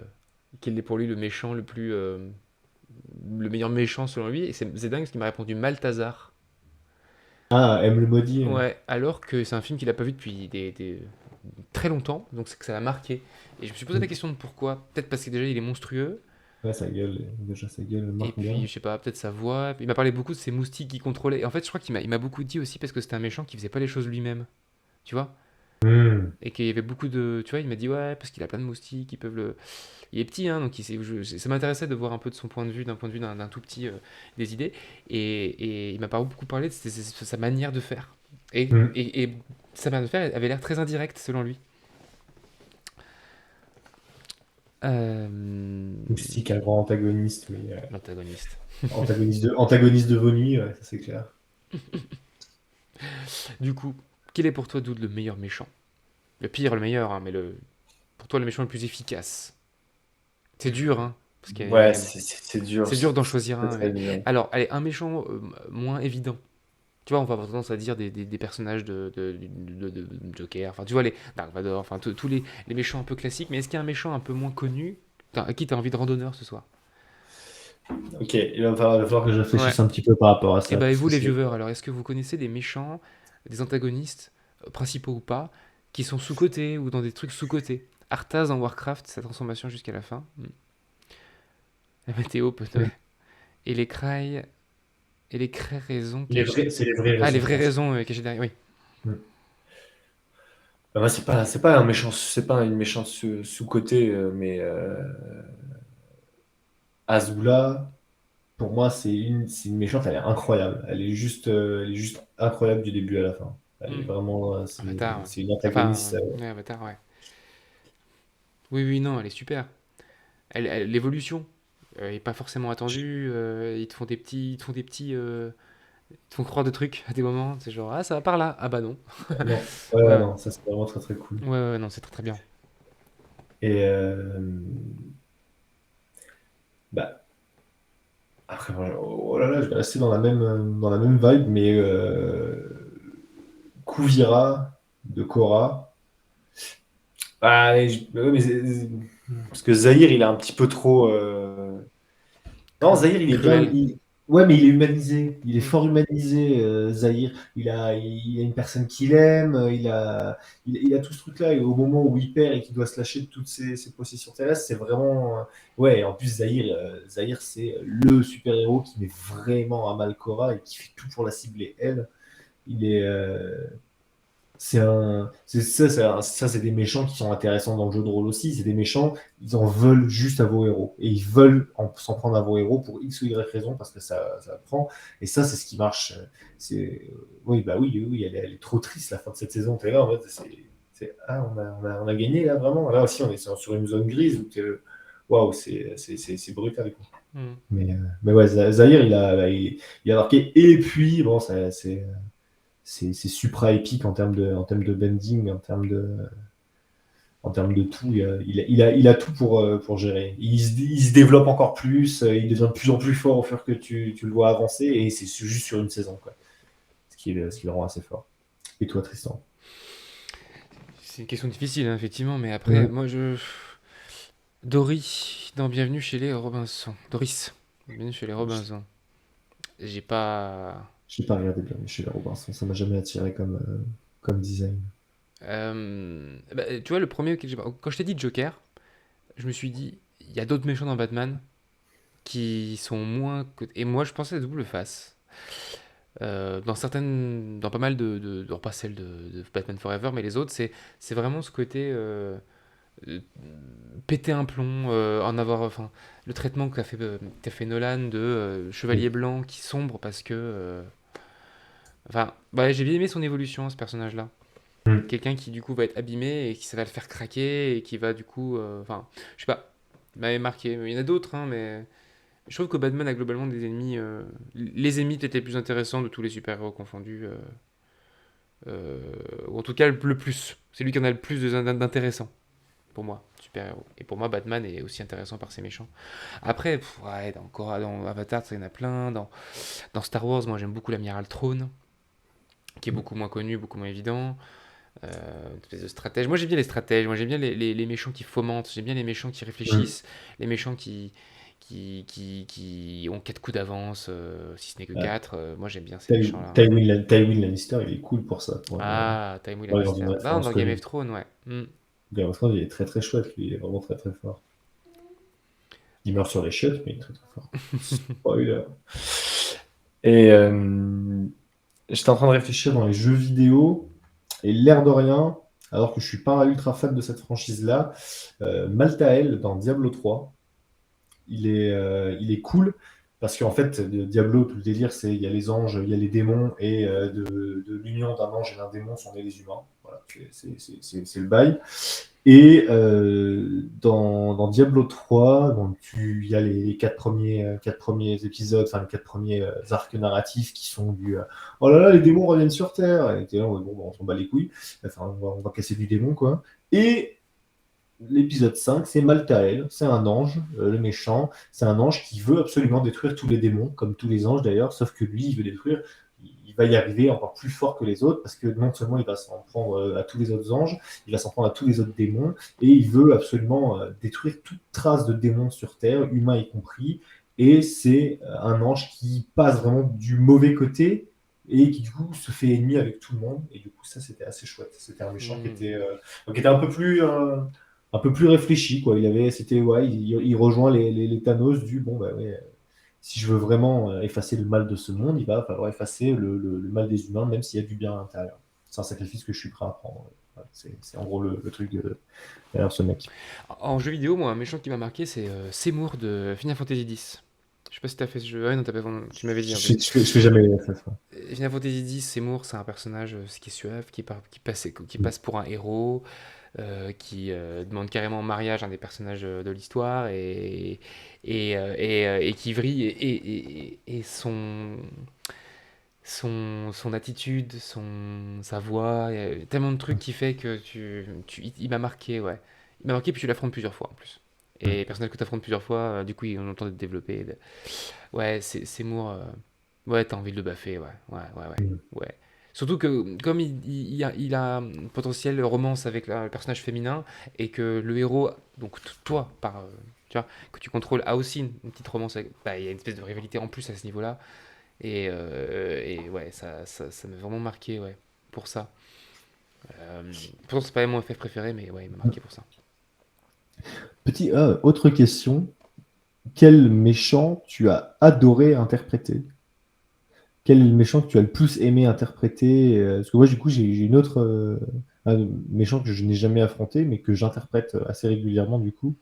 quel est pour lui le méchant le meilleur méchant selon lui et c'est dingue parce qu'il m'a répondu Malthazar. Ah, aime le maudit. Ouais, alors que c'est un film qu'il a pas vu depuis très longtemps, donc c'est que ça l'a marqué. Et je me suis posé la Hmm. question de pourquoi. Peut-être parce que déjà il est monstrueux, Ouais, sa gueule, déjà sa gueule et marque puis bien. je sais pas, peut-être sa voix. Il m'a parlé beaucoup de ces moustiques qu'il contrôlait. Et en fait, je crois il m'a beaucoup dit aussi parce que c'était un méchant qui faisait pas les choses lui-même, tu vois. Hmm. Et qu'il y avait beaucoup de. Tu vois, il m'a dit ouais, parce qu'il a plein de moustiques, ils peuvent le. Il est petit, hein, donc ça m'intéressait de voir un peu de son point de vue, d'un point de vue d'un tout petit, des idées. Et il m'a pas beaucoup parlé de sa manière de faire. Hmm. Et sa manière de faire avait l'air très indirecte selon lui. Aussi qu'un grand antagoniste, mais L'antagoniste. antagoniste de vos nuits, ouais, ça c'est clair. Du coup, quel est pour toi, Doud, le meilleur méchant? Le pire, le meilleur, hein, mais pour toi, le méchant le plus efficace. C'est dur, hein, parce Ouais, c'est dur, c'est dur d'en c'est choisir très un. très Mais dur. alors, allez, un méchant moins évident. Tu vois, on va avoir tendance à dire des personnages de Joker, enfin, tu vois, les Dark Vador, enfin, tous les méchants un peu classiques. Mais est-ce qu'il y a un méchant un peu moins connu à qui t'as envie de rendre honneur ce soir? Ok, il va falloir que je Ouais. réfléchisse un petit peu par rapport à Et ça, bah, et parce vous, que les c'est. viewers, alors, est-ce que vous connaissez des méchants, des antagonistes, principaux ou pas, qui sont sous-cotés ou dans des trucs sous-cotés? Arthas dans Warcraft, sa transformation jusqu'à la fin. La météo peut. Hmm. Ouais. Et les crailles. Et les craies raisons cachées. C'est les vraies Ah, les raisons, je vraies pense. raisons cachées derrière. Oui. Hmm. Bah, c'est pas un méchant, c'est pas une méchante sous-côté, mais Azula, pour moi, c'est une méchante, elle est incroyable. Elle est juste incroyable du début à la fin. Elle est Hmm. vraiment, Avatar, ouais. c'est une Enfin, antagoniste. ouais, Avatar, ouais. Oui, oui, non, elle est super. L'évolution est pas forcément attendue. Ils te font des petits, ils te font croire de trucs à des moments. C'est genre, ah, ça va par là. Ah bah non. Non, ouais, Ouais, ouais, ouais. non, ça c'est vraiment très très cool. Ouais, ouais, non, c'est très très bien. Et bah, après, voilà, oh là là, je vais rester dans la même vibe, mais Kuvira de Korra. Ouais, mais parce que Zahir, il est un petit peu trop. Non, Zahir, il est bien. Cruel. Ouais, mais il est humanisé. Il est Hmm. fort humanisé, Zahir. Il a une personne qu'il aime. Il a tout ce truc-là. Et au moment où il perd et qu'il doit se lâcher de toutes ses possessions terrestres, c'est vraiment. Ouais, en plus, Zahir, c'est le super-héros qui met vraiment à mal Korra et qui fait tout pour la cibler, elle. Il est. Ça, c'est des méchants qui sont intéressants dans le jeu de rôle aussi. C'est des méchants, ils en veulent juste à vos héros. Et ils veulent s'en prendre à vos héros pour X ou Y raison parce que ça prend. Et ça, c'est ce qui marche. Oui, bah oui, oui, oui, elle est trop triste la fin de cette saison. T'es là en mode, ah, on a gagné là, vraiment. Là aussi, on est sur une zone grise où waouh, c'est brutal, quoi. Hmm. Mais ouais, Zahir, il a marqué. Et puis, bon, c'est supra épique en termes de bending, en termes de tout. Il a tout pour gérer. Il se développe encore plus, il devient de plus en plus fort au fur que tu le vois avancer, et c'est juste sur une saison, quoi. Ce qui le rend assez fort. Et toi, Tristan? C'est une question difficile, hein, effectivement, mais après, Mm. moi, Dory, dans Bienvenue chez les Robinson. Doris, Bienvenue chez les Robinson. J'ai pas. Je n'ai pas regardé bien chez les Robinson, ça m'a jamais attiré comme design. Bah, tu vois, le premier quand je t'ai dit Joker, je me suis dit, il y a d'autres méchants dans Batman qui sont moins. Et moi, je pensais à Double Face. Dans pas mal non, pas celle de Batman Forever, mais les autres, c'est vraiment ce côté euh, péter un plomb, enfin, le traitement qu'a fait Nolan de Chevalier Mm. Blanc qui sombre parce que, enfin, ouais, j'ai bien aimé son évolution, ce personnage-là. Mm. Quelqu'un qui du coup va être abîmé et qui ça va le faire craquer et qui va du coup, enfin, je sais pas, il m'avait marqué. Il y en a d'autres, hein, mais je trouve que Batman a globalement des ennemis, les ennemis peut-être les plus intéressants de tous les super-héros confondus, euh, ou en tout cas le plus. C'est lui qui en a le plus d'intéressant pour moi, super-héros. Et pour moi, Batman est aussi intéressant par ses méchants. Après, ouais, dans Avatar, ça, il y en a plein. Dans Star Wars, moi j'aime beaucoup l'amiral Throne, qui est beaucoup moins connu, beaucoup moins évident. Une espèce de stratège. Moi j'aime bien les stratèges, moi j'aime bien les méchants qui fomentent, j'aime bien les méchants qui Mm. réfléchissent, les méchants qui ont 4 coups d'avance, si ce n'est que Ouais. 4. Moi j'aime bien ces méchants-là. Tywin Lannister, il est cool pour ça. Ah, Tywin Pour aller dans une Lannister. Non, référence dans Game of connue. Thrones, ouais. Hmm. Game of Thrones, il est très très chouette, lui, il est vraiment très très fort. Il meurt sur les chiottes, mais il est très très fort. Spoiler. Et j'étais en train de réfléchir dans les jeux vidéo, et l'air de rien, alors que je suis pas un ultra fan de cette franchise-là, Maltael dans Diablo 3, il est cool, parce qu'en fait, Diablo, tout le délire, c'est il y a les anges, il y a les démons, et de l'union d'un ange et d'un démon sont nés les humains. Voilà, c'est le bail. Et dans Diablo 3, donc il y a les quatre premiers épisodes, enfin les quatre premiers arcs narratifs qui sont oh là là, les démons reviennent sur Terre. Et t'es là, ouais, bon, bah, on s'en bat les couilles. Enfin, on va casser du démon, quoi. Et l'épisode 5, c'est Maltael, c'est un ange, le méchant. C'est un ange qui veut absolument détruire tous les démons, comme tous les anges d'ailleurs, sauf que lui, il veut détruire. Il va y arriver encore plus fort que les autres, parce que non seulement il va s'en prendre à tous les autres anges, il va s'en prendre à tous les autres démons, et il veut absolument détruire toute trace de démons sur Terre, humains y compris. Et c'est un ange qui passe vraiment du mauvais côté, et qui du coup se fait ennemi avec tout le monde. Et du coup, ça, c'était assez chouette. C'était un méchant qui Hmm. était un peu plus réfléchi, quoi. Ouais, il rejoint les Thanos du bon, bah ouais, si je veux vraiment effacer le mal de ce monde, il va falloir effacer le mal des humains, même s'il y a du bien à l'intérieur. C'est un sacrifice que je suis prêt à prendre. Voilà, c'est en gros le truc derrière ce mec. En jeu vidéo, moi, un méchant qui m'a marqué, c'est Seymour de Final Fantasy X. Je sais pas si t'as fait ce jeu. Ouais, non, tu m'avais dit en fait. Je fais jamais ça. Final Fantasy X, Seymour, c'est un personnage qui est suave, qui passe pour un héros, qui demande carrément en mariage un des personnages de l'histoire et qui vrille et son attitude, sa voix, il y a tellement de trucs qui fait que il m'a marqué, ouais. Il m'a marqué, puis tu l'affrontes plusieurs fois en plus. Et personnage que tu affrontes plusieurs fois, du coup, on entend de développer. Ouais, c'est Seymour. Ouais, t'as envie de le baffer, ouais. Ouais, ouais, ouais. Mm. Ouais. Surtout que, comme il a un potentiel romance avec le personnage féminin, et que le héros, donc toi, tu vois, que tu contrôles, a aussi une petite romance avec. Bah, il y a une espèce de rivalité en plus à ce niveau-là. Et ouais, ça m'a vraiment marqué, ouais, pour ça. Pourtant, c'est pas mon FF préféré, mais ouais, il m'a marqué pour ça. Autre question. Quel méchant tu as adoré interpréter? Quel est le méchant que tu as le plus aimé interpréter? Parce que moi, du coup, j'ai une autre un méchant que je n'ai jamais affronté, mais que j'interprète assez régulièrement, du coup,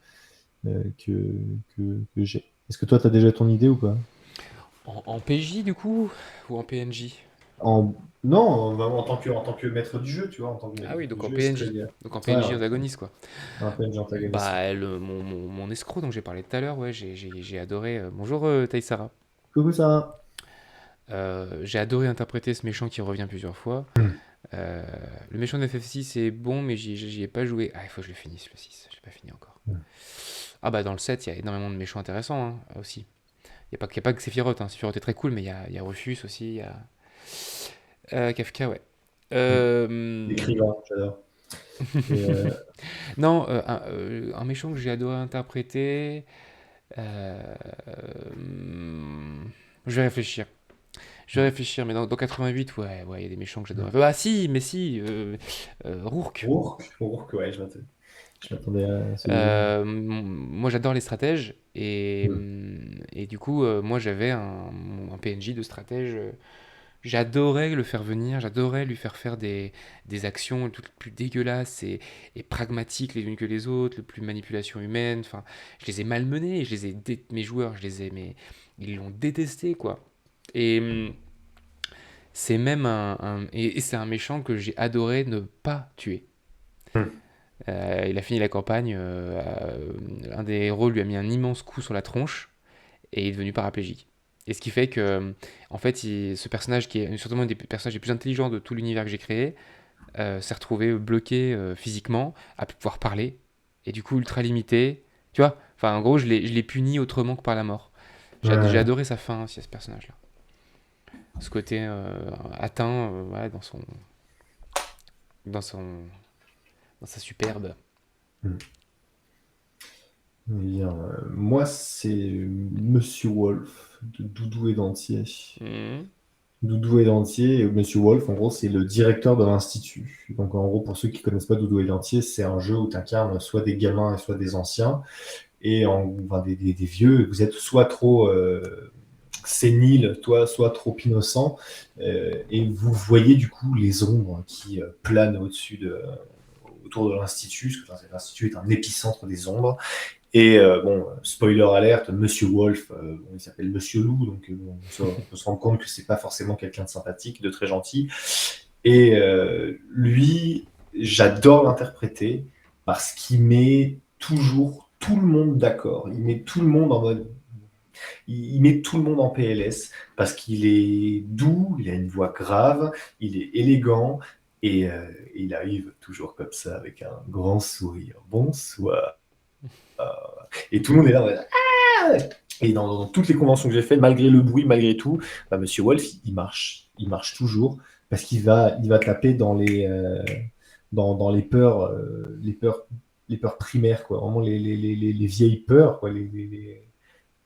que, que j'ai. Est-ce que toi, tu as déjà ton idée ou pas? En PJ, du coup, ou en PNJ? En... Non, vraiment en tant que maître du jeu, tu vois, en tant que Ah maître oui, du donc en jeu, est-ce que PNJ. Donc en ouais, PNJ antagoniste, quoi. un PNJ antagoniste. Bah, mon escroc dont j'ai parlé tout à l'heure, ouais, j'ai adoré. Bonjour, Taïsara. Coucou ça. J'ai adoré interpréter ce méchant qui revient plusieurs fois. Euh, le méchant de FF6 est bon, mais j'y ai pas joué. Ah, il faut que je le finisse, le 6. Je l'ai pas fini encore. Ah bah dans le 7, il y a énormément de méchants intéressants hein, aussi. Il y a pas que Sephiroth. Hein. Sephiroth est très cool, mais il y a Rufus aussi. Il y a Kafka, ouais. Euh, L'écrivain, j'adore. Et, non, un méchant que j'ai adoré interpréter. Je vais réfléchir. Je vais réfléchir, mais dans 88, ouais, ouais, il y a des méchants que j'adore. Ah si, mais si, Rourke. Rourke, ouais, je m'attendais à celui-là. Moi, j'adore les stratèges, Mm. et du coup, moi, j'avais un PNJ de stratège. J'adorais le faire venir, j'adorais lui faire faire des actions toutes plus dégueulasses et pragmatiques les unes que les autres, le plus manipulation humaine. Enfin, je les ai malmenés, mes joueurs, je les ai, mais ils l'ont détesté, quoi. Et c'est même et c'est un méchant que j'ai adoré ne pas tuer. Mm. Il a fini la campagne, un des héros lui a mis un immense coup sur la tronche et il est devenu paraplégique. Et ce qui fait que, en fait, ce personnage qui est certainement un des personnages les plus intelligents de tout l'univers que j'ai créé, s'est retrouvé bloqué physiquement, à pouvoir parler, et du coup ultra limité. Tu vois? Enfin, en gros, je l'ai puni autrement que par la mort. J'ai Ouais. adoré sa fin aussi à ce personnage-là. Ce côté atteint ouais, dans son, dans sa superbe. Mm. Eh bien, moi, c'est Monsieur Wolf de Doudou et Dentier. Mhm. Doudou et Dentier, et Monsieur Wolf, en gros, c'est le directeur de l'Institut. Donc, en gros, pour ceux qui connaissent pas Doudou et Dentier, c'est un jeu où tu incarnes soit des gamins et soit des anciens, enfin, des vieux. Vous êtes soit trop sénile, toi, soit trop innocent, et vous voyez du coup les ombres qui planent autour de l'Institut, parce que l'Institut est un épicentre des ombres. Et bon, spoiler alerte, Monsieur Wolf, bon, il s'appelle Monsieur Loup, donc bon, on peut se rendre compte que c'est pas forcément quelqu'un de sympathique, de très gentil. Et lui, j'adore l'interpréter parce qu'il met toujours tout le monde d'accord. Il met tout le monde en mode, il met tout le monde en PLS parce qu'il est doux, il a une voix grave, il est élégant et il arrive toujours comme ça avec un grand sourire. Bonsoir. Et tout le monde est là. En mode, et dans toutes les conventions que j'ai faites, malgré le bruit, malgré tout, bah, Monsieur Wolf, il marche toujours parce il va taper dans les peurs primaires, quoi. Vraiment les vieilles peurs, quoi.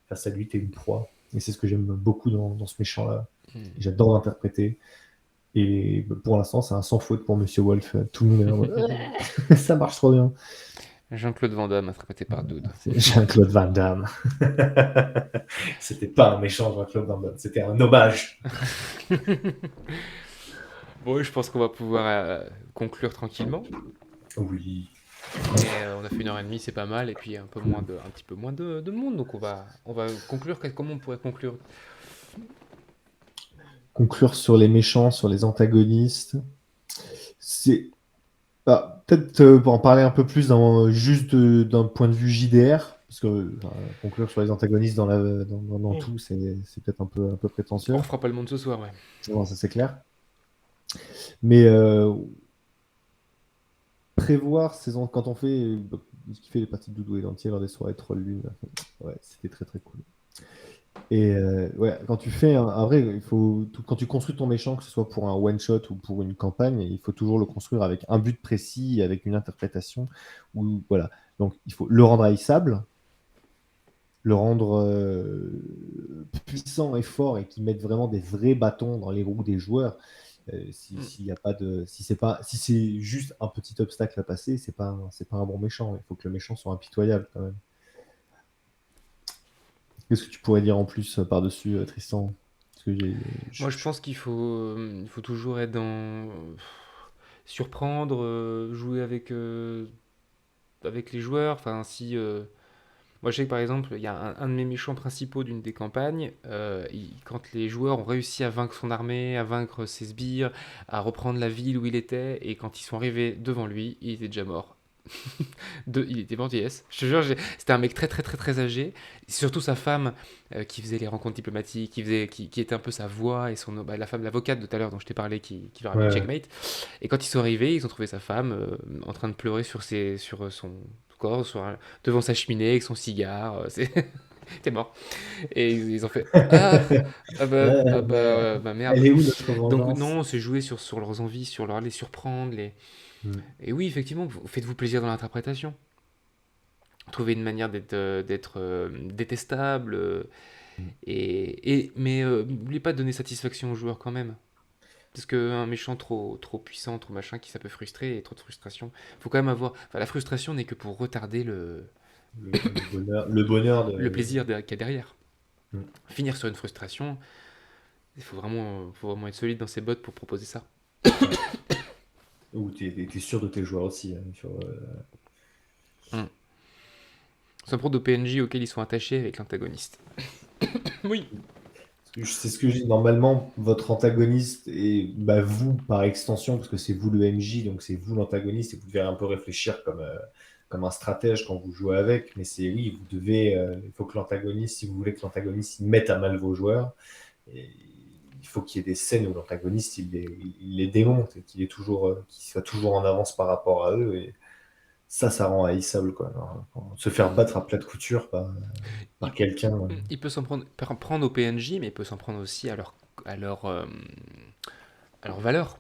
Face à lui, t'es une proie. Et c'est ce que j'aime beaucoup dans ce méchant-là. J'adore l'interpréter. Et bah, pour l'instant, c'est un sans faute pour Monsieur Wolf. Tout le monde est là en mode, ça marche trop bien. Jean-Claude Van Damme, interprété par Dude. C'est Jean-Claude Van Damme. C'était pas un méchant Jean-Claude Van Damme, c'était un hommage. Bon, je pense qu'on va pouvoir conclure tranquillement. Oui. Et on a fait 1 heure et demie, c'est pas mal. Et puis un petit peu moins de monde. Donc on va conclure. Comment on pourrait conclure? Conclure sur les méchants, sur les antagonistes. C'est peut-être pour en parler un peu plus juste d'un point de vue JDR, parce que conclure sur les antagonistes dans tout, c'est peut-être un peu On prétentieux. refera pas le monde ce soir, ouais. Bon, ça c'est clair. Mais prévoir quand on fait ce qui fait les parties de Doudou et Lantier lors des soirées Troll Lune, ouais, c'était très très cool. Et ouais, quand tu fais un vrai, quand tu construis ton méchant, que ce soit pour un one shot ou pour une campagne, il faut toujours le construire avec un but précis, avec une interprétation. Ou voilà. Donc il faut le rendre haïssable, le rendre puissant et fort et qui mette vraiment des vrais bâtons dans les roues des joueurs. S'il y a pas de, si c'est juste un petit obstacle à passer, c'est pas un bon méchant. Il faut que le méchant soit impitoyable quand même. Qu'est-ce que tu pourrais dire en plus par-dessus, Tristan? Parce que Moi, je pense qu'il faut toujours être dans surprendre, jouer avec les joueurs. Enfin, si moi, je sais que par exemple, il y a un de mes méchants principaux d'une des campagnes. Quand les joueurs ont réussi à vaincre son armée, à vaincre ses sbires, à reprendre la ville où il était, et quand ils sont arrivés devant lui, il était déjà mort. Il était mort vieillesse. Je te jure, c'était un mec très très très très âgé. Surtout sa femme qui faisait les rencontres diplomatiques, qui était un peu sa voix et la femme, l'avocate de tout à l'heure dont je t'ai parlé, qui leur avait mis Ouais. checkmate. Et quand ils sont arrivés, ils ont trouvé sa femme en train de pleurer sur son corps, devant sa cheminée avec son cigare. C'était mort. Et ils ont fait bah merde. Elle est où notre Donc vengeance? non, c'est jouer sur leurs envies, les surprendre. Mm. Et oui, effectivement, faites-vous plaisir dans l'interprétation. Trouver une manière d'être détestable. Mais n'oubliez pas de donner satisfaction aux joueurs quand même. Parce qu'un méchant trop puissant, trop machin, ça peut frustrer et trop de frustration. Faut quand même avoir. Enfin, la frustration n'est que pour retarder Le bonheur le de. plaisir qu'il y a derrière. Mm. Finir sur une frustration, il faut vraiment être solide dans ses bottes pour proposer ça. Ouais. Ou t'es sûr de tes joueurs aussi, hein, Hmm. Ça prend de PNJ auxquels ils sont attachés avec l'antagoniste. Oui. C'est ce que je dis. Normalement, votre antagoniste et bah, vous, par extension, parce que c'est vous le MJ, donc c'est vous l'antagoniste, et vous devez un peu réfléchir comme un stratège quand vous jouez avec. Mais c'est oui, vous devez. Il faut que l'antagoniste, si vous voulez que l'antagoniste il mette à mal vos joueurs, et il faut qu'il y ait des scènes où l'antagoniste il les démonte et qu'il soit toujours en avance par rapport à eux. Et ça rend haïssable, quoi. Alors, se faire battre à plat de couture par Il, quelqu'un. il peut s'en prendre aux PNJ, mais il peut s'en prendre aussi à leur, euh, à leur valeur.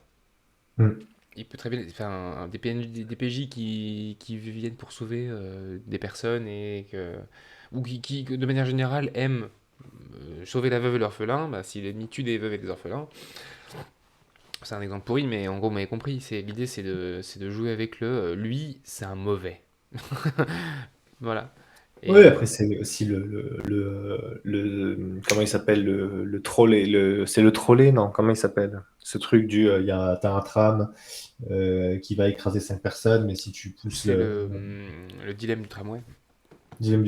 Mm. Il peut très bien. Enfin, des PNJ, des PJ qui viennent pour sauver des personnes ou qui, de manière générale, aiment sauver la veuve et l'orphelin. Bah, si l'ennemi tue des veuves et des orphelins, c'est un exemple pourri, mais en gros, vous m'avez compris. L'idée, c'est de jouer avec lui, c'est un mauvais. Voilà. Oui, Et après, c'est aussi comment il s'appelle, le trolley, c'est le trolley, non, comment il s'appelle? Ce truc t'as un tram qui va écraser 5 personnes, mais si tu pousses c'est le dilemme du tramway. dilemme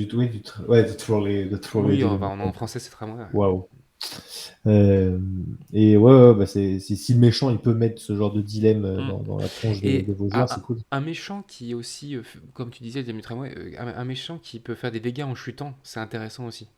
ouais, the trolley Oui, dilemme. en français, c'est tramway. Ouais. Waouh. Euh, et ouais, bah si le méchant il peut mettre ce genre de dilemme Mm. dans la tronche de Et vos joueurs, c'est cool. un méchant qui est aussi, comme tu disais, le dilemme du tramway, un méchant qui peut faire des dégâts en chutant, c'est intéressant aussi.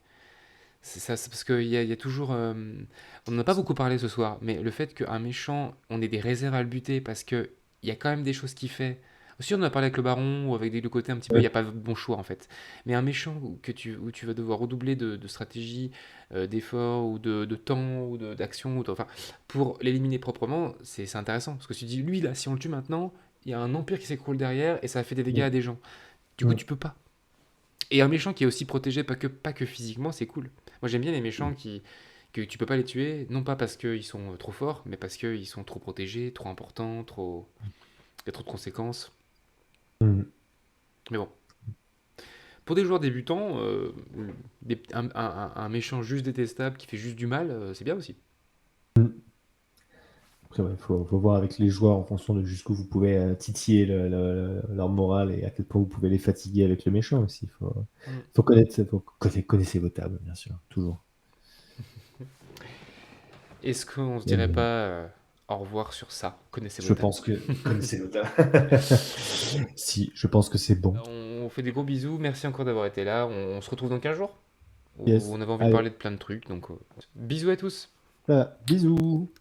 C'est ça, c'est parce qu'il y a toujours. On n'en a pas beaucoup parlé ce soir, mais le fait qu'un méchant, on ait des réserves à le buter parce que il y a quand même des choses qu'il fait. Aussi, on en a parlé avec le baron ou avec le côté un petit peu, il n'y a Ouais. pas de bon choix en fait. Mais un méchant où tu vas devoir redoubler de stratégie, d'efforts ou de temps ou d'action, enfin, pour l'éliminer proprement, c'est intéressant. Parce que tu dis, lui là, si on le tue maintenant, il y a un empire qui s'écroule derrière et ça fait des dégâts Mm. à des gens. Du coup, Mm. tu peux pas. Et un méchant qui est aussi protégé, pas que physiquement, c'est cool. Moi j'aime bien les méchants que tu peux pas les tuer, non pas parce qu'ils sont trop forts, mais parce qu'ils sont trop protégés, trop importants, il y a trop de conséquences. Mm. Mais bon. Pour des joueurs débutants, un méchant juste détestable qui fait juste du mal, c'est bien aussi. Après, ouais, faut voir avec les joueurs en fonction de jusqu'où vous pouvez titiller leur morale et à quel point vous pouvez les fatiguer avec le méchant aussi. Mm. Connaissez vos tables, bien sûr, toujours. Est-ce qu'on se Et, dirait pas au revoir sur ça? Connaissez vos je tables. pense que connaissez vos tables. Si, je pense que c'est bon. On fait des gros bisous, merci encore d'avoir été là. On se retrouve dans 15 jours où Yes. on avait envie de Allez, parler de plein de trucs. Donc, bisous à tous. voilà. Bisous.